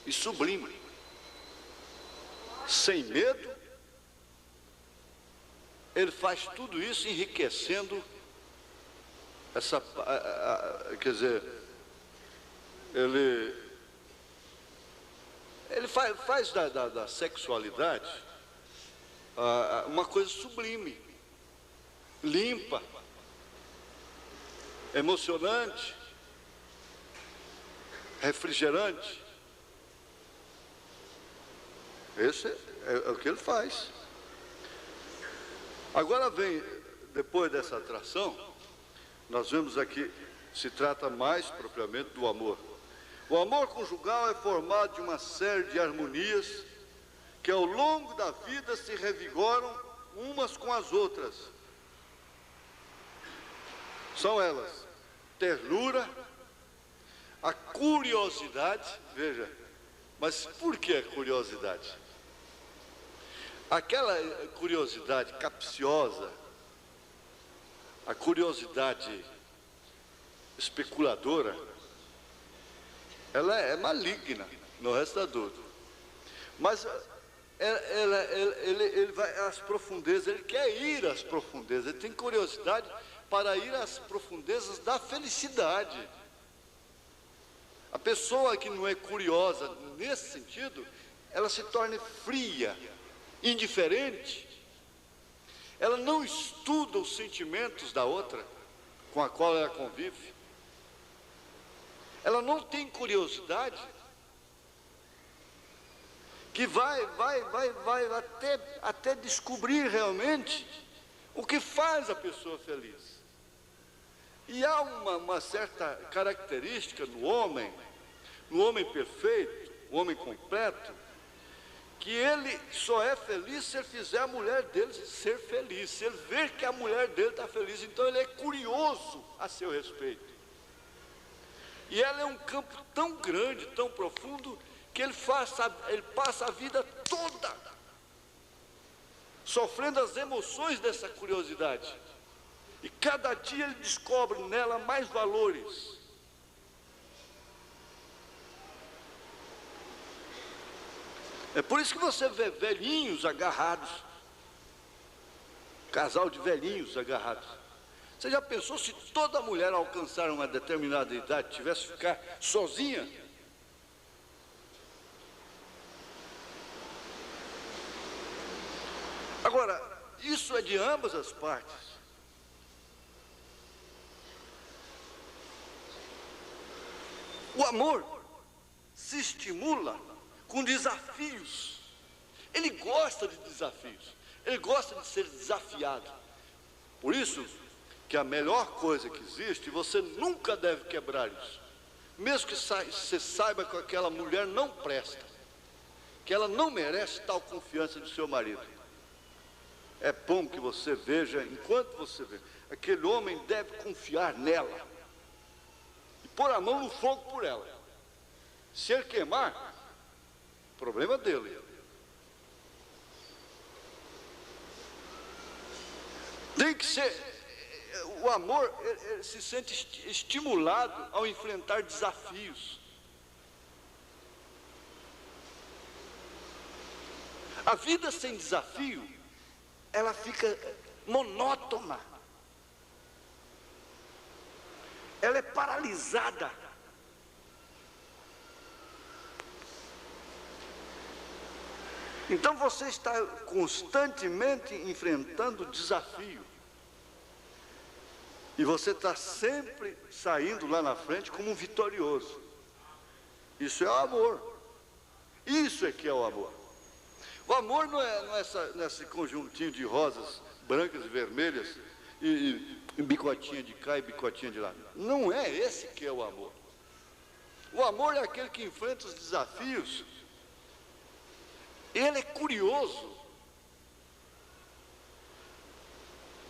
e sublima, sem medo. Ele faz tudo isso enriquecendo essa, quer dizer, ele faz da sexualidade uma coisa sublime, limpa, emocionante, refrigerante. Esse é o que ele faz. Agora vem, depois dessa atração, nós vemos aqui, se trata mais propriamente do amor. O amor conjugal é formado de uma série de harmonias que ao longo da vida se revigoram umas com as outras. São elas: ternura, a curiosidade, veja, mas por que a curiosidade? Aquela curiosidade capciosa, a curiosidade especuladora, ela é maligna, não resta dúvida. Mas ele vai às profundezas, ele quer ir às profundezas, ele tem curiosidade para ir às profundezas da felicidade. A pessoa que não é curiosa nesse sentido, ela se torna fria, indiferente. Ela não estuda os sentimentos da outra com a qual ela convive. Ela não tem curiosidade, que vai até descobrir realmente o que faz a pessoa feliz. E há uma certa característica no homem perfeito, o homem completo, que ele só é feliz se ele fizer a mulher dele ser feliz, se ele ver que a mulher dele está feliz, então ele é curioso a seu respeito. E ela é um campo tão grande, tão profundo, que ele passa a vida toda sofrendo as emoções dessa curiosidade. E cada dia ele descobre nela mais valores. É por isso que você vê velhinhos agarrados, casal de velhinhos agarrados. Você já pensou se toda mulher alcançar uma determinada idade tivesse que ficar sozinha? Agora, isso é de ambas as partes. O amor se estimula com desafios. Ele gosta de desafios, ele gosta de ser desafiado. Por isso que a melhor coisa que existe, você nunca deve quebrar isso. Mesmo que você saiba que aquela mulher não presta, que ela não merece tal confiança do seu marido. É bom que você veja, enquanto você vê, aquele homem deve confiar nela e pôr a mão no fogo por ela. Se ele queimar, problema dele. Tem que ser, o amor ele se sente estimulado ao enfrentar desafios. A vida sem desafio, ela fica monótona. Ela é paralisada. Então você está constantemente enfrentando desafio. E você está sempre saindo lá na frente como um vitorioso. Isso é o amor. Isso é que é o amor. O amor não é nesse conjuntinho de rosas brancas e vermelhas e bicotinha de cá e bicotinha de lá. Não é esse que é o amor. O amor é aquele que enfrenta os desafios. Ele é curioso.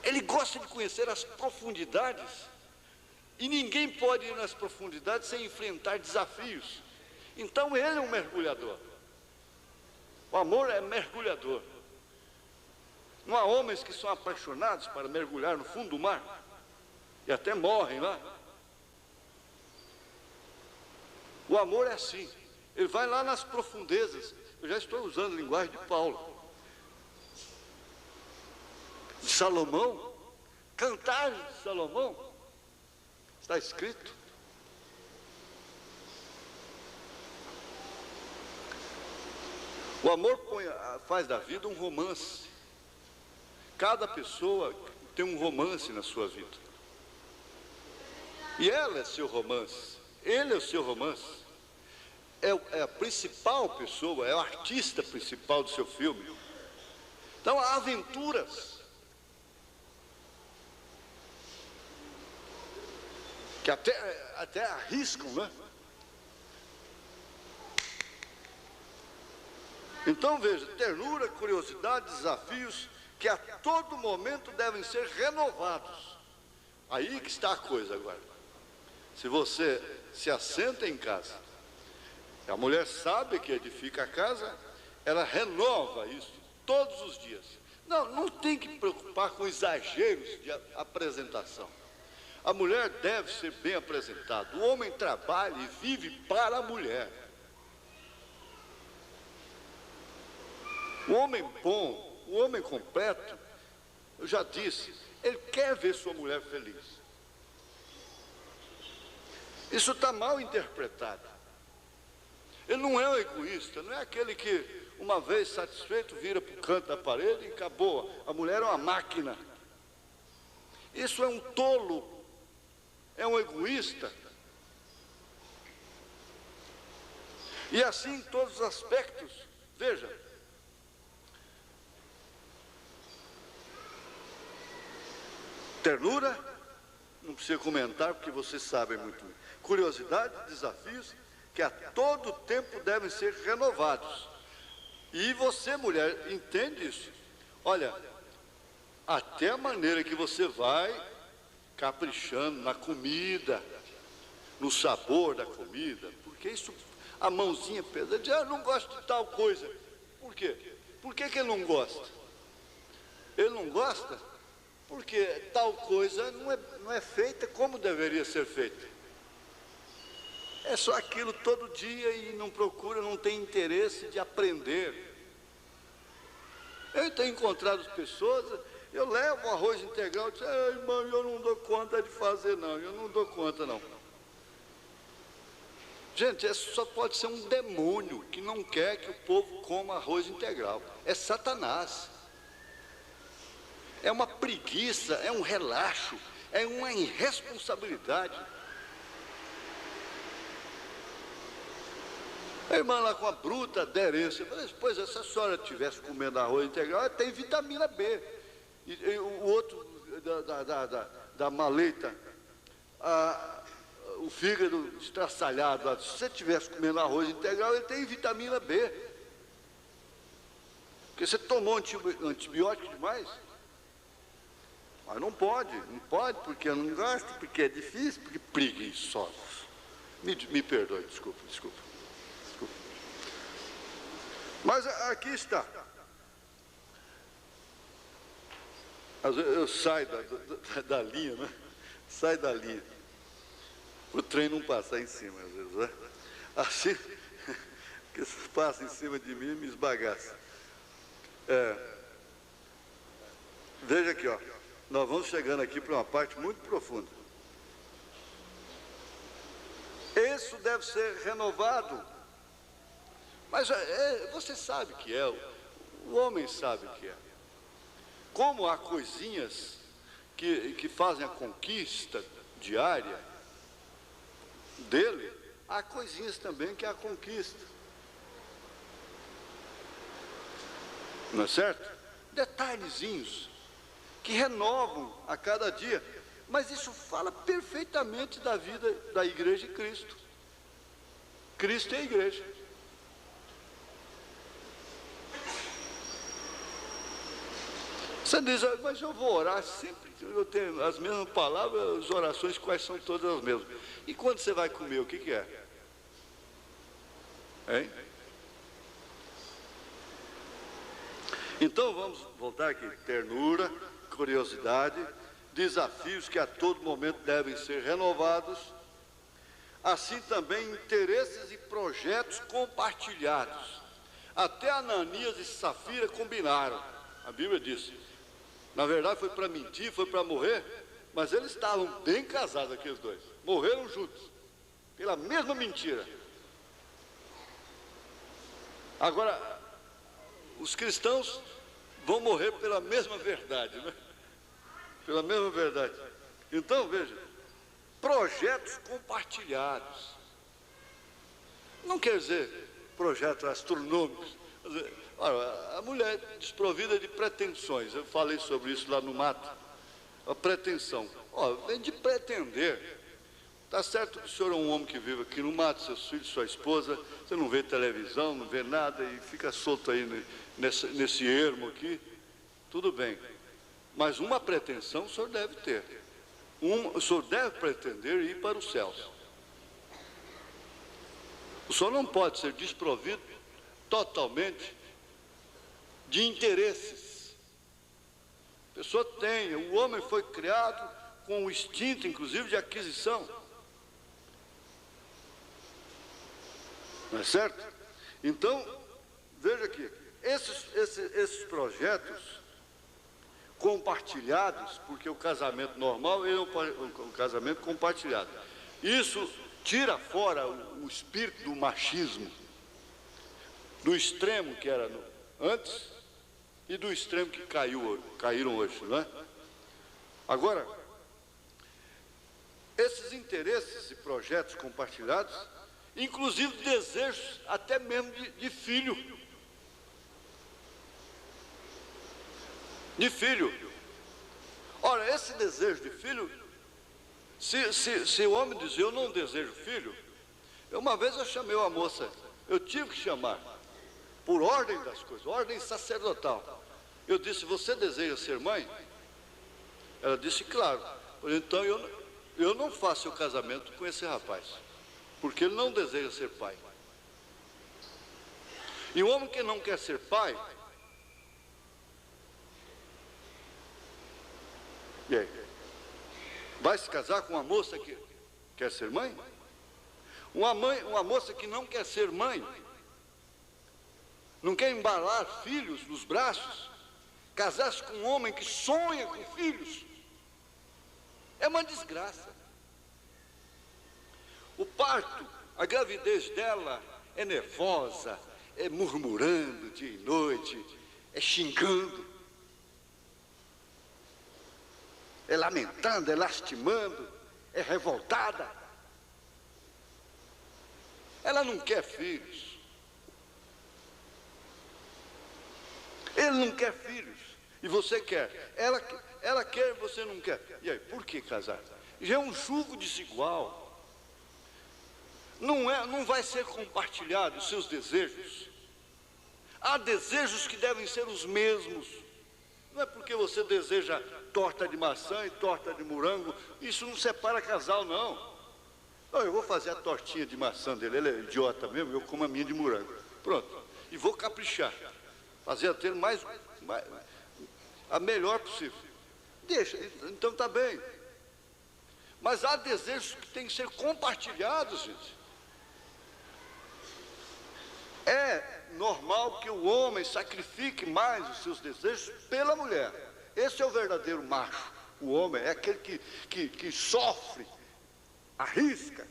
Ele gosta de conhecer as profundidades. E ninguém pode ir nas profundidades sem enfrentar desafios. Então ele é um mergulhador. O amor é mergulhador. Não há homens que são apaixonados para mergulhar no fundo do mar e até morrem lá. O amor é assim. Ele vai lá nas profundezas. Eu já estou usando a linguagem de Paulo. De Salomão. Cantares de Salomão. Está escrito. O amor faz da vida um romance. Cada pessoa tem um romance na sua vida. E ela é seu romance. Ele é o seu romance. É a principal pessoa, é o artista principal do seu filme. Então há aventuras que até arriscam, né? Então veja, ternura, curiosidade, desafios que a todo momento devem ser renovados. Aí que está a coisa agora. Se você se assenta em casa, a mulher sabe que edifica a casa, ela renova isso todos os dias. Não tem que preocupar com exageros de apresentação. A mulher deve ser bem apresentada. O homem trabalha e vive para a mulher. O homem bom, o homem completo, eu já disse, ele quer ver sua mulher feliz. Isso está mal interpretado. Ele não é um egoísta, não é aquele que, uma vez satisfeito, vira para o canto da parede e acabou. A mulher é uma máquina. Isso é um tolo, é um egoísta. E assim em todos os aspectos, veja. Ternura, não precisa comentar porque vocês sabem muito bem. Curiosidade, desafios que a todo tempo devem ser renovados. E você, mulher, entende isso? Olha, até a maneira que você vai caprichando na comida, no sabor da comida, porque isso, a mãozinha pesa, diz, eu não gosto de tal coisa. Por quê? Por que ele não gosta? Ele não gosta porque tal coisa não é feita como deveria ser feita. É só aquilo todo dia e não procura, não tem interesse de aprender. Eu tenho encontrado pessoas, eu levo arroz integral e digo, irmão, eu não dou conta de fazer não, eu não dou conta não. Gente, isso só pode ser um demônio que não quer que o povo coma arroz integral. É Satanás. É uma preguiça, é um relaxo, é uma irresponsabilidade. A irmã lá com a bruta aderência, eu falei, pois se a senhora estivesse comendo arroz integral, tem vitamina B. E o outro da maleita, o fígado estraçalhado, se você estivesse comendo arroz integral, ele tem vitamina B. Porque você tomou antibiótico demais. Mas não pode, porque eu não gosto, porque é difícil, porque preguiçosos. Me perdoe, desculpa. Mas aqui está. Às vezes eu saio da linha, né? Sai da linha. O trem não passar em cima, às vezes, né? Assim, que passa em cima de mim e me esbagaça. Veja aqui, ó, nós vamos chegando aqui para uma parte muito profunda. Isso deve ser renovado. Mas você sabe que é, o homem sabe que é. Como há coisinhas que fazem a conquista diária dele, há coisinhas também que é a conquista. Não é certo? Detalhezinhos que renovam a cada dia. Mas isso fala perfeitamente da vida da igreja de Cristo. Cristo é a igreja. Você diz, mas eu vou orar sempre, eu tenho as mesmas palavras, as orações quais são todas as mesmas. E quando você vai comer, o que é? Hein? Então vamos voltar aqui, ternura, curiosidade, desafios que a todo momento devem ser renovados, assim também interesses e projetos compartilhados. Até Ananias e Safira combinaram, a Bíblia diz. Na verdade foi para mentir, foi para morrer, mas eles estavam bem casados, aqueles dois, morreram juntos, pela mesma mentira. Agora, os cristãos vão morrer pela mesma verdade, né? Pela mesma verdade. Então, veja, projetos compartilhados. Não quer dizer projetos astronômicos. Olha, a mulher desprovida de pretensões, eu falei sobre isso lá no mato. A pretensão. Vem de pretender. Está certo que o senhor é um homem que vive aqui no mato, seus filhos, sua esposa, você não vê televisão, não vê nada e fica solto aí nesse ermo aqui. Tudo bem. Mas uma pretensão o senhor deve ter. O senhor deve pretender ir para os céus. O senhor não pode ser desprovido totalmente de interesses. A pessoa tem, o homem foi criado com o instinto, inclusive, de aquisição. Não é certo? Então, veja aqui, esses projetos compartilhados, porque o casamento normal é um casamento compartilhado. Isso tira fora o espírito do machismo, do extremo que era antes e do extremo que caíram hoje, não é? Agora, esses interesses e projetos compartilhados, inclusive desejos até mesmo de filho. De filho. Ora, esse desejo de filho, se o homem diz, eu não desejo filho, uma vez eu chamei uma moça, eu tive que chamar, por ordem das coisas, ordem sacerdotal. Eu disse, você deseja ser mãe? Ela disse, claro. Então eu não faço o casamento com esse rapaz, porque ele não deseja ser pai. E o homem que não quer ser pai, e aí? Vai se casar com uma moça que quer ser mãe? Uma moça que não quer ser mãe, não quer embalar filhos nos braços, casar-se com um homem que sonha com filhos, é uma desgraça. O parto, a gravidez dela é nervosa, é murmurando dia e noite, é xingando, é lamentando, é lastimando, é revoltada. Ela não quer filhos. Ele não quer filhos. E você quer. Ela quer e você não quer. E aí, por que casar? Já é um jugo desigual. Não vai ser compartilhado os seus desejos. Há desejos que devem ser os mesmos. Não é porque você deseja torta de maçã e torta de morango, isso não separa casal, não. Eu vou fazer a tortinha de maçã dele, ele é idiota mesmo, eu como a minha de morango. Pronto. E vou caprichar. Fazer a ter a melhor possível. Deixa, então tá bem. Mas há desejos que têm que ser compartilhados, gente. É normal que o homem sacrifique mais os seus desejos pela mulher. Esse é o verdadeiro macho. O homem é aquele que sofre, arrisca,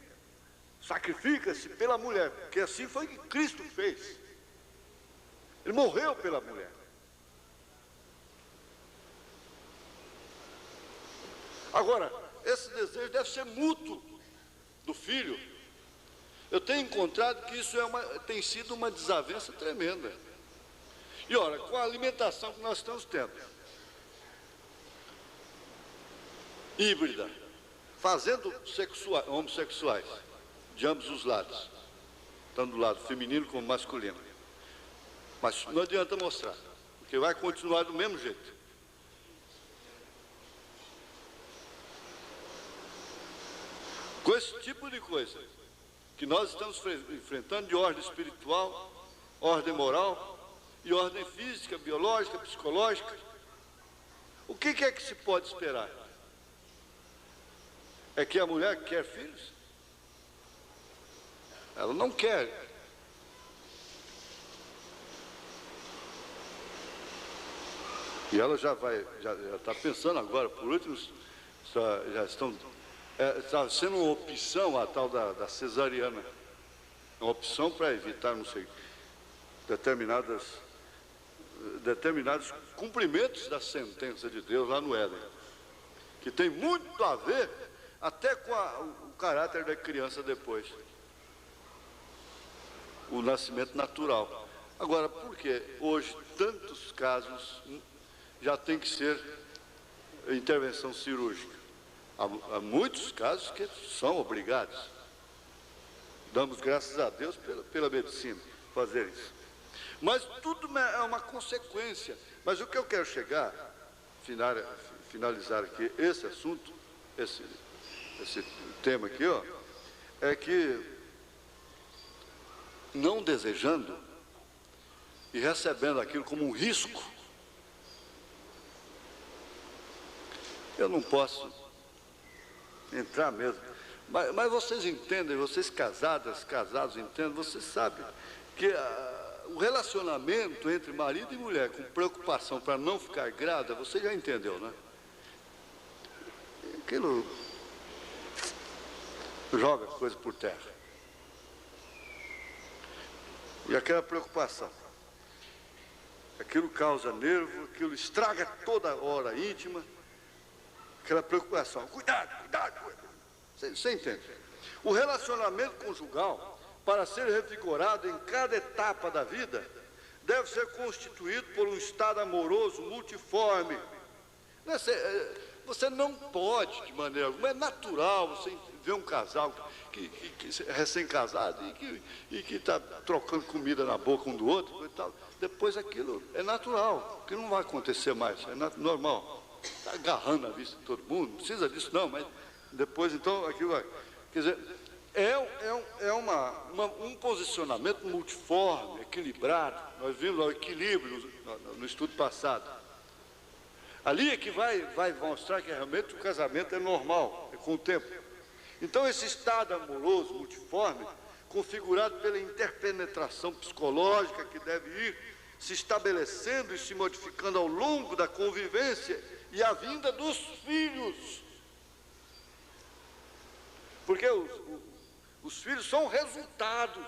sacrifica-se pela mulher, porque assim foi que Cristo fez. Ele morreu pela mulher. Agora, esse desejo deve ser mútuo do filho. Eu tenho encontrado que isso tem sido uma desavença tremenda. E olha, com a alimentação que nós estamos tendo, híbrida, fazendo homossexuais de ambos os lados, tanto do lado feminino como masculino. Mas não adianta mostrar, porque vai continuar do mesmo jeito. Com esse tipo de coisa que nós estamos enfrentando de ordem espiritual, ordem moral e ordem física, biológica, psicológica, o que é que se pode esperar? É que a mulher quer filhos? Ela não quer. E ela já está pensando agora, por último, já estão... Está sendo uma opção a tal da cesariana. Uma opção para evitar, não sei, determinados cumprimentos da sentença de Deus lá no Éden. Que tem muito a ver até com o caráter da criança depois. O nascimento natural. Agora, por que hoje tantos casos já tem que ser intervenção cirúrgica? Há muitos casos que são obrigados. Damos graças a Deus pela medicina fazer isso. Mas tudo é uma consequência. Mas o que eu quero chegar, finalizar aqui esse assunto, esse tema aqui, ó, é que não desejando e recebendo aquilo como um risco, eu não posso entrar mesmo. Mas vocês entendem, vocês casados entendem, vocês sabem que o relacionamento entre marido e mulher com preocupação para não ficar grávida, você já entendeu, né? Aquilo joga coisa por terra. E aquela preocupação, aquilo causa nervo, aquilo estraga toda a hora íntima. Aquela preocupação, cuidado. Você entende? O relacionamento conjugal, para ser revigorado em cada etapa da vida, deve ser constituído por um estado amoroso multiforme. Você não pode, de maneira alguma, é natural você ver um casal que é recém-casado e que está trocando comida na boca um do outro e tal. Depois aquilo é natural, que não vai acontecer mais, é normal. Está agarrando a vista de todo mundo, não precisa disso não, mas depois então aquilo vai. Quer dizer, é um posicionamento multiforme, equilibrado. Nós vimos o equilíbrio no estudo passado. Ali é que vai mostrar que realmente o casamento é normal, é com o tempo. Então esse estado amoroso, multiforme, configurado pela interpenetração psicológica que deve ir se estabelecendo e se modificando ao longo da convivência e a vinda dos filhos. Porque os filhos são resultados.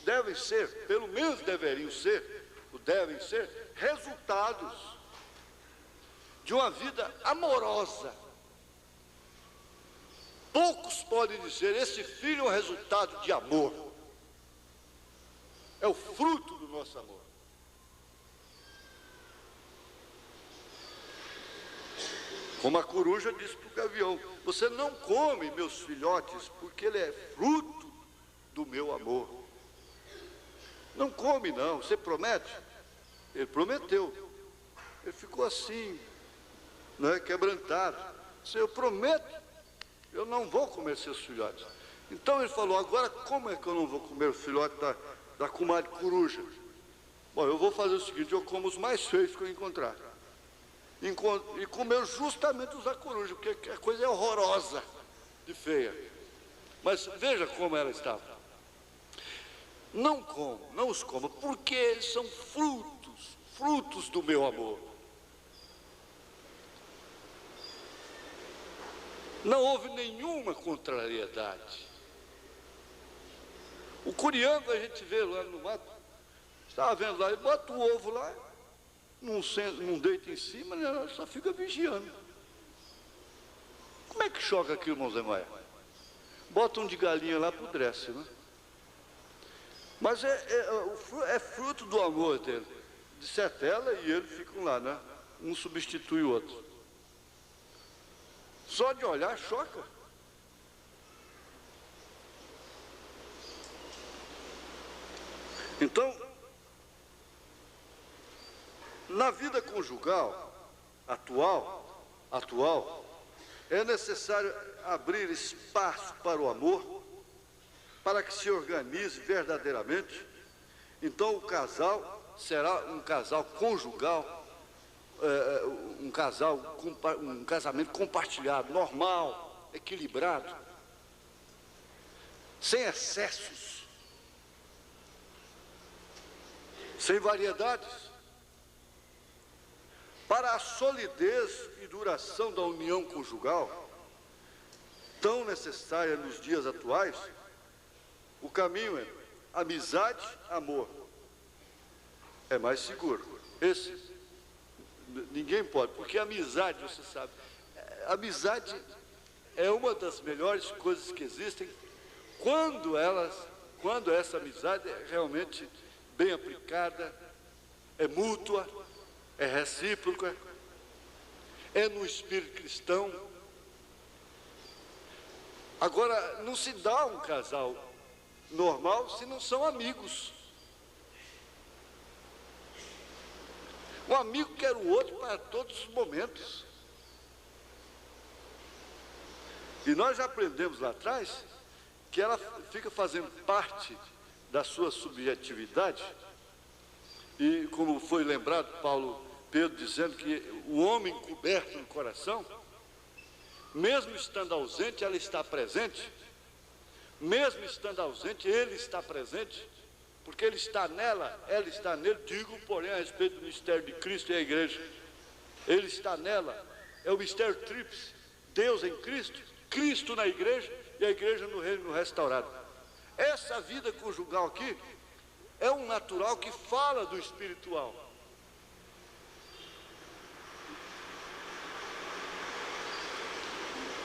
Devem ser, pelo menos deveriam ser, ou devem ser, resultados de uma vida amorosa. Poucos podem dizer, esse filho é um resultado de amor. É o fruto do nosso amor. Como a coruja disse para o gavião, você não come meus filhotes porque ele é fruto do meu amor. Não come não, você promete? Ele prometeu. Ele ficou assim, não é, quebrantado. Disse, eu prometo, eu não vou comer seus filhotes. Então ele falou, agora como é que eu não vou comer o filhote da comadre coruja? Bom, eu vou fazer o seguinte, eu como os mais feios que eu encontrar. E comeu justamente os da coruja, porque a coisa é horrorosa de feia. Mas veja como ela estava. não os coma, porque eles são frutos do meu amor. Não houve nenhuma contrariedade. O curiango a gente vê lá no mato, estava vendo lá, ele bota o ovo lá, não deita em cima, né, só fica vigiando. Como é que choca aquilo, irmão Zé Maia? Bota um de galinha lá, apodrece, né? Mas é fruto do amor dele. Disserte ela e ele ficam lá, né? Um substitui o outro. Só de olhar choca. Então, na vida conjugal atual, é necessário abrir espaço para o amor, para que se organize verdadeiramente. Então o casal será um casal conjugal, um casamento compartilhado, normal, equilibrado, sem excessos, sem variedades. Para a solidez e duração da união conjugal, tão necessária nos dias atuais, o caminho é amizade, amor. É mais seguro. Esse, ninguém pode, porque amizade, você sabe, amizade é uma das melhores coisas que existem quando essa amizade é realmente bem aplicada, é mútua, é recíproca, é no espírito cristão. Agora, não se dá um casal normal se não são amigos. Um amigo quer o outro para todos os momentos. E nós já aprendemos lá atrás que ela fica fazendo parte da sua subjetividade. E como foi lembrado, Pedro dizendo que o homem coberto no coração, mesmo estando ausente, ela está presente. Mesmo estando ausente, ele está presente, porque ele está nela, ela está nele. Digo, porém, a respeito do mistério de Cristo e a igreja. Ele está nela, é o mistério tríplice: Deus em Cristo, Cristo na igreja e a igreja no reino restaurado. Essa vida conjugal aqui é um natural que fala do espiritual.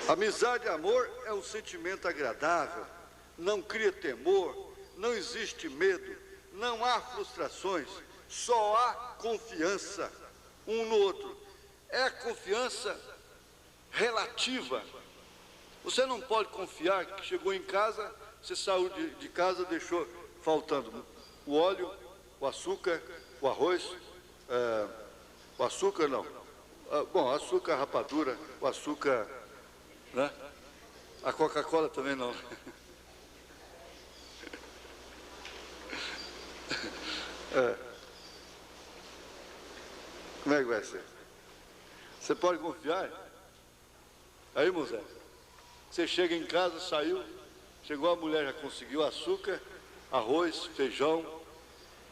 Amizade e amor é um sentimento agradável, não cria temor, não existe medo, não há frustrações, só há confiança um no outro. É confiança relativa. Você não pode confiar que chegou em casa, você saiu de casa, deixou faltando o óleo, o açúcar, o arroz, o açúcar não, bom, açúcar, rapadura, o açúcar, né? A Coca-Cola também não. Como é que vai ser? Você pode confiar? Aí, Moisés, você chega em casa, saiu, chegou a mulher, já conseguiu açúcar, arroz, feijão,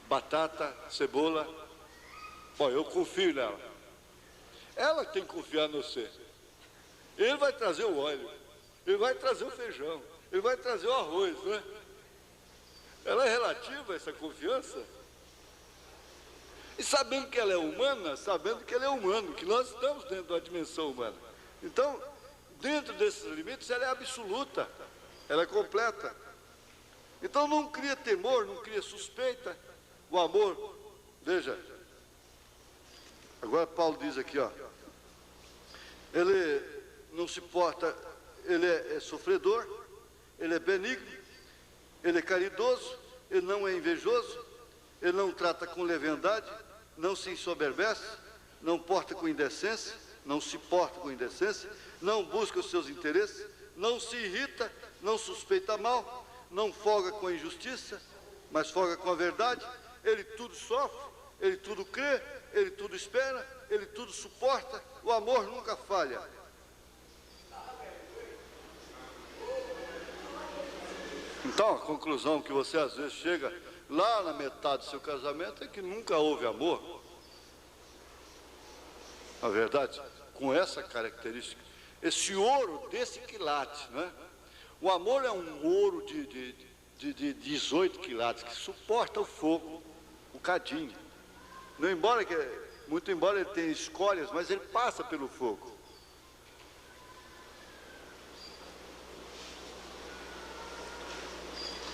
batata, cebola. Bom, eu confio nela. Ela tem que confiar no você. Ele vai trazer o óleo, ele vai trazer o feijão, ele vai trazer o arroz, não é? Ela é relativa, essa confiança. E sabendo que ela é humana, sabendo que ele é humano, que nós estamos dentro da dimensão humana. Então, dentro desses limites, ela é absoluta, ela é completa. Então não cria temor, não cria suspeita. O amor, veja, agora Paulo diz aqui, ó, ele não se porta, ele é sofredor, ele é benigno, ele é caridoso, ele não é invejoso, ele não trata com leviandade, não se ensoberbece, não porta com indecência, não se porta com indecência, não busca os seus interesses, não se irrita, não suspeita mal, não folga com a injustiça, mas folga com a verdade. Ele tudo sofre, ele tudo crê, ele tudo espera, ele tudo suporta. O amor nunca falha. Então, a conclusão que você às vezes chega lá na metade do seu casamento é que nunca houve amor. Na verdade, com essa característica, esse ouro desse quilate, né? O amor é um ouro de 18 quilates, que suporta o fogo, o cadinho. Não embora muito embora ele tenha escórias, mas ele passa pelo fogo.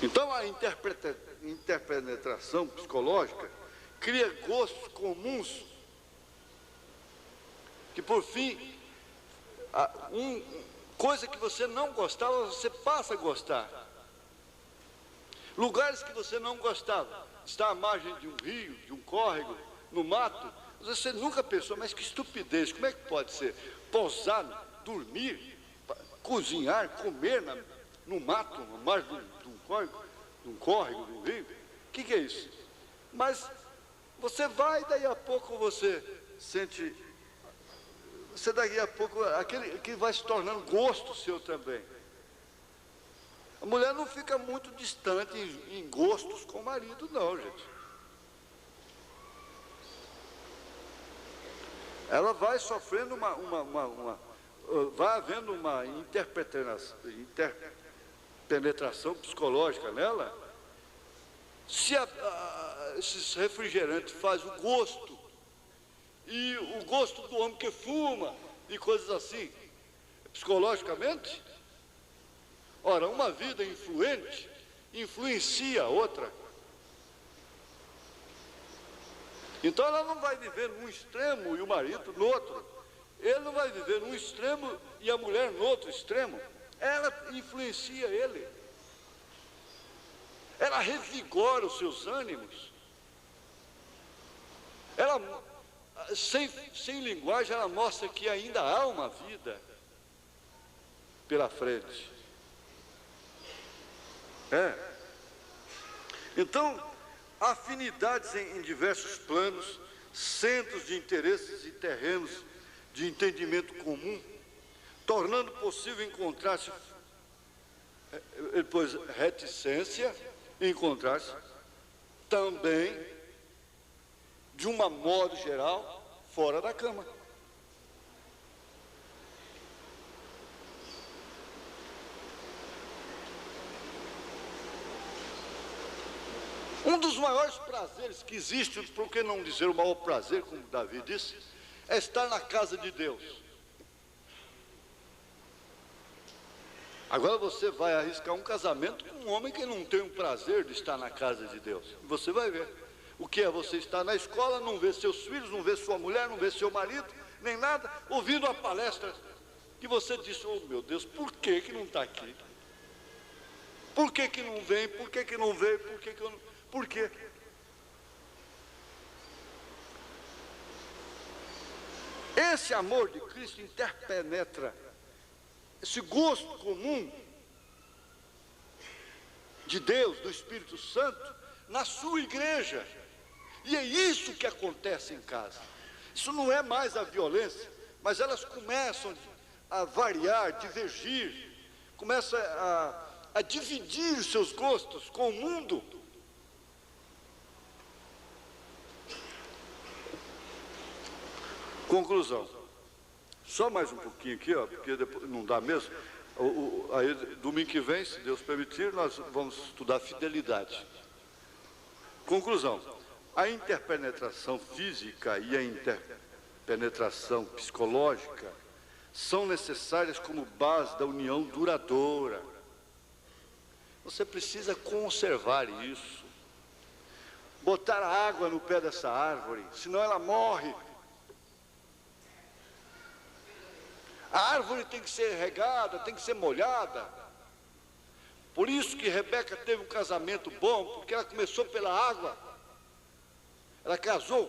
Então a interpenetração psicológica cria gostos comuns que por fim, coisa que você não gostava, você passa a gostar. Lugares que você não gostava, está à margem de um rio, de um córrego, no mato, você nunca pensou, mas que estupidez, como é que pode ser? Pousar, dormir, cozinhar, comer no mato, à margem de um córrego, de um rio? O que é isso? Mas você vai, daí a pouco você sente, daqui a pouco, aquele que vai se tornando gosto seu também. A mulher não fica muito distante em gostos com o marido, não, gente. Ela vai sofrendo vai havendo uma interpenetração psicológica nela. Se esses refrigerantes fazem o gosto, e o gosto do homem que fuma, e coisas assim, psicologicamente, ora, uma vida influente influencia a outra. Então ela não vai viver num extremo e o marido no outro. Ele não vai viver num extremo e a mulher no outro extremo. Ela influencia ele. Ela revigora os seus ânimos. Ela, sem linguagem, ela mostra que ainda há uma vida pela frente. Então, afinidades em diversos planos, centros de interesses e terrenos de entendimento comum, tornando possível encontrar-se, depois reticência, encontrar-se também, de um modo geral, fora da cama. Um dos maiores prazeres que existe, por que não dizer o maior prazer, como Davi disse, é estar na casa de Deus. Agora você vai arriscar um casamento com um homem que não tem o prazer de estar na casa de Deus. Você vai ver. O que é você estar na escola, não ver seus filhos, não ver sua mulher, não ver seu marido, nem nada, ouvindo uma palestra que você disse, oh meu Deus, por que não está aqui? Por que não vem? Por que não veio? Por quê? Esse amor de Cristo interpenetra esse gosto comum de Deus, do Espírito Santo, na sua igreja. E é isso que acontece em casa. Isso não é mais a violência, mas elas começam a variar, divergir, começam a dividir os seus gostos com o mundo. Conclusão. Só mais um pouquinho aqui, ó, porque depois não dá mesmo. Aí, domingo que vem, se Deus permitir, nós vamos estudar fidelidade. Conclusão. A interpenetração física e a interpenetração psicológica são necessárias como base da união duradoura. Você precisa conservar isso. Botar água no pé dessa árvore, senão ela morre. A árvore tem que ser regada, tem que ser molhada. Por isso que Rebeca teve um casamento bom, porque ela começou pela água. Ela casou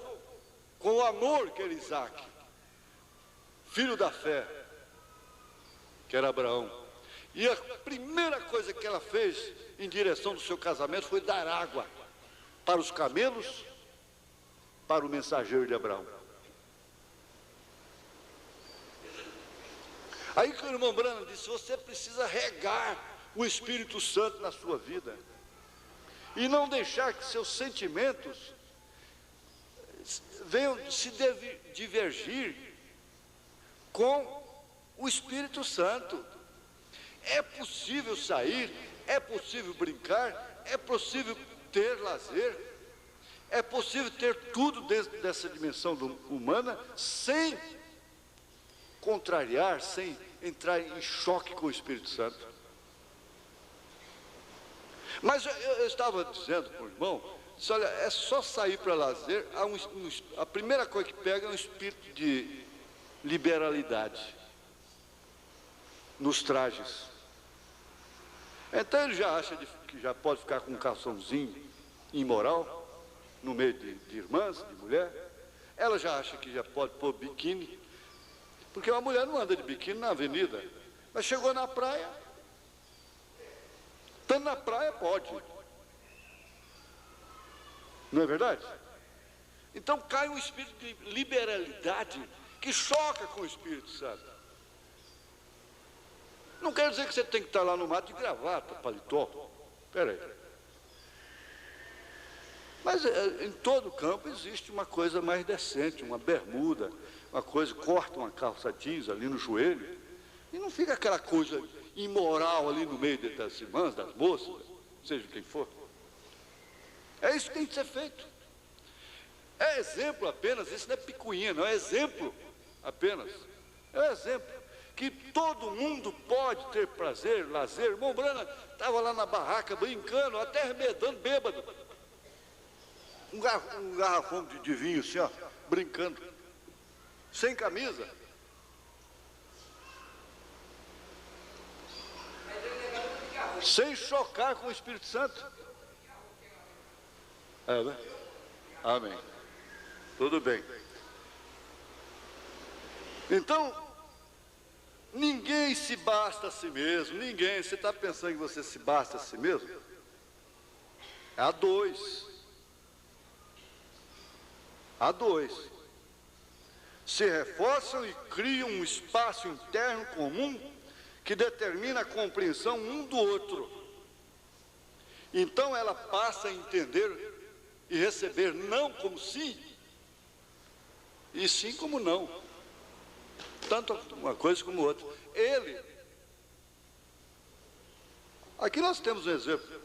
com o amor que era Isaac, filho da fé, que era Abraão. E a primeira coisa que ela fez em direção do seu casamento foi dar água para os camelos, para o mensageiro de Abraão. Aí que o irmão Branham disse, você precisa regar o Espírito Santo na sua vida. E não deixar que seus sentimentos venham se divergir com o Espírito Santo. É possível sair, é possível brincar, é possível ter lazer, é possível ter tudo dentro dessa dimensão humana sem contrariar, sem entrar em choque com o Espírito Santo. Mas eu estava dizendo para o irmão, disse, olha, é só sair para lazer, a primeira coisa que pega é um espírito de liberalidade nos trajes. Então ele já acha que já pode ficar com um calçãozinho imoral no meio de irmãs, de mulher. Ela já acha que já pode pôr biquíni, porque uma mulher não anda de biquíni na avenida, mas chegou na praia, estando na praia pode. Não é verdade? Então cai um espírito de liberalidade que choca com o Espírito Santo. Não quer dizer que você tem que estar lá no mato de gravata, paletó. Espera aí. Mas em todo campo existe uma coisa mais decente, uma bermuda, uma coisa, corta uma calça jeans ali no joelho, e não fica aquela coisa imoral ali no meio das irmãs, das moças, seja quem for. É isso que tem que ser feito. É exemplo apenas, isso não é picuinha, não é exemplo apenas. É exemplo que todo mundo pode ter prazer, lazer. Irmão Brana estava lá na barraca brincando, até arremedando, bêbado. Um garrafão de vinho assim, ó, brincando, sem camisa. Sem chocar com o Espírito Santo. É, né? Amém. Tudo bem. Então, ninguém se basta a si mesmo, ninguém. Você está pensando que você se basta a si mesmo? É a dois. A dois. Se reforçam e criam um espaço interno comum que determina a compreensão um do outro. Então ela passa a entender e receber não como sim, e sim como não. Tanto uma coisa como outra. Aqui nós temos um exemplo.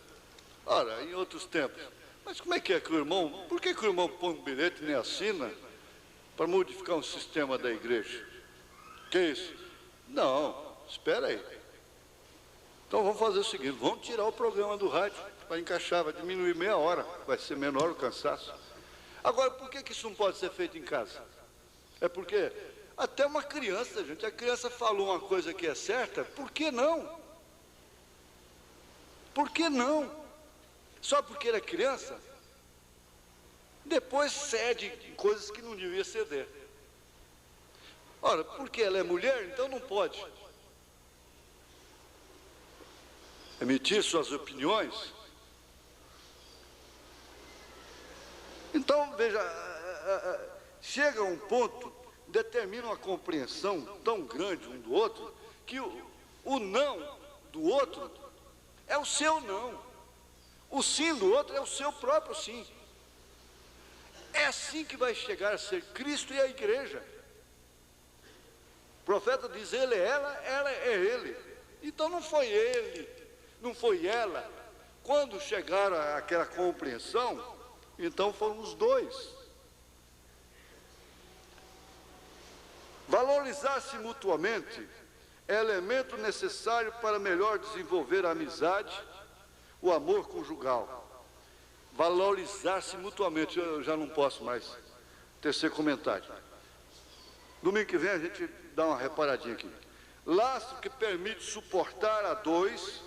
Ora, em outros tempos. Mas como é que o irmão, por que o irmão põe um bilhete e nem assina para modificar um sistema da igreja? Que isso? Não, espera aí. Então vamos fazer o seguinte, vamos tirar o programa do rádio para encaixar, vai diminuir meia hora, vai ser menor o cansaço. Agora, por que isso não pode ser feito em casa? É porque até uma criança, gente, a criança falou uma coisa que é certa, por que não? Por que não? Só porque ele é criança? Depois cede em coisas que não devia ceder. Ora, porque ela é mulher, então não pode emitir suas opiniões. Então, veja, chega a um ponto, determina uma compreensão tão grande um do outro, que o não do outro é o seu não. O sim do outro é o seu próprio sim. É assim que vai chegar a ser Cristo e a igreja. O profeta diz, ele é ela é ele. Então não foi ele, não foi ela. Quando chegaram àquela compreensão, então foram os dois. Valorizar-se mutuamente é elemento necessário para melhor desenvolver a amizade, o amor conjugal. Valorizar-se mutuamente. Eu já não posso mais. Terceiro comentário. Domingo que vem a gente dá uma reparadinha aqui. Laço que permite suportar a dois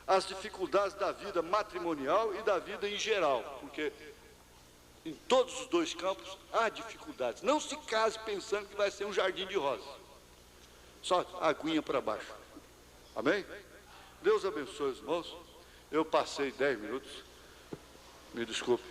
as dificuldades da vida matrimonial e da vida em geral. Porque em todos os dois campos há dificuldades. Não se case pensando que vai ser um jardim de rosas. Só aguinha para baixo. Amém? Deus abençoe os irmãos. Eu passei 10 minutos. Me desculpe.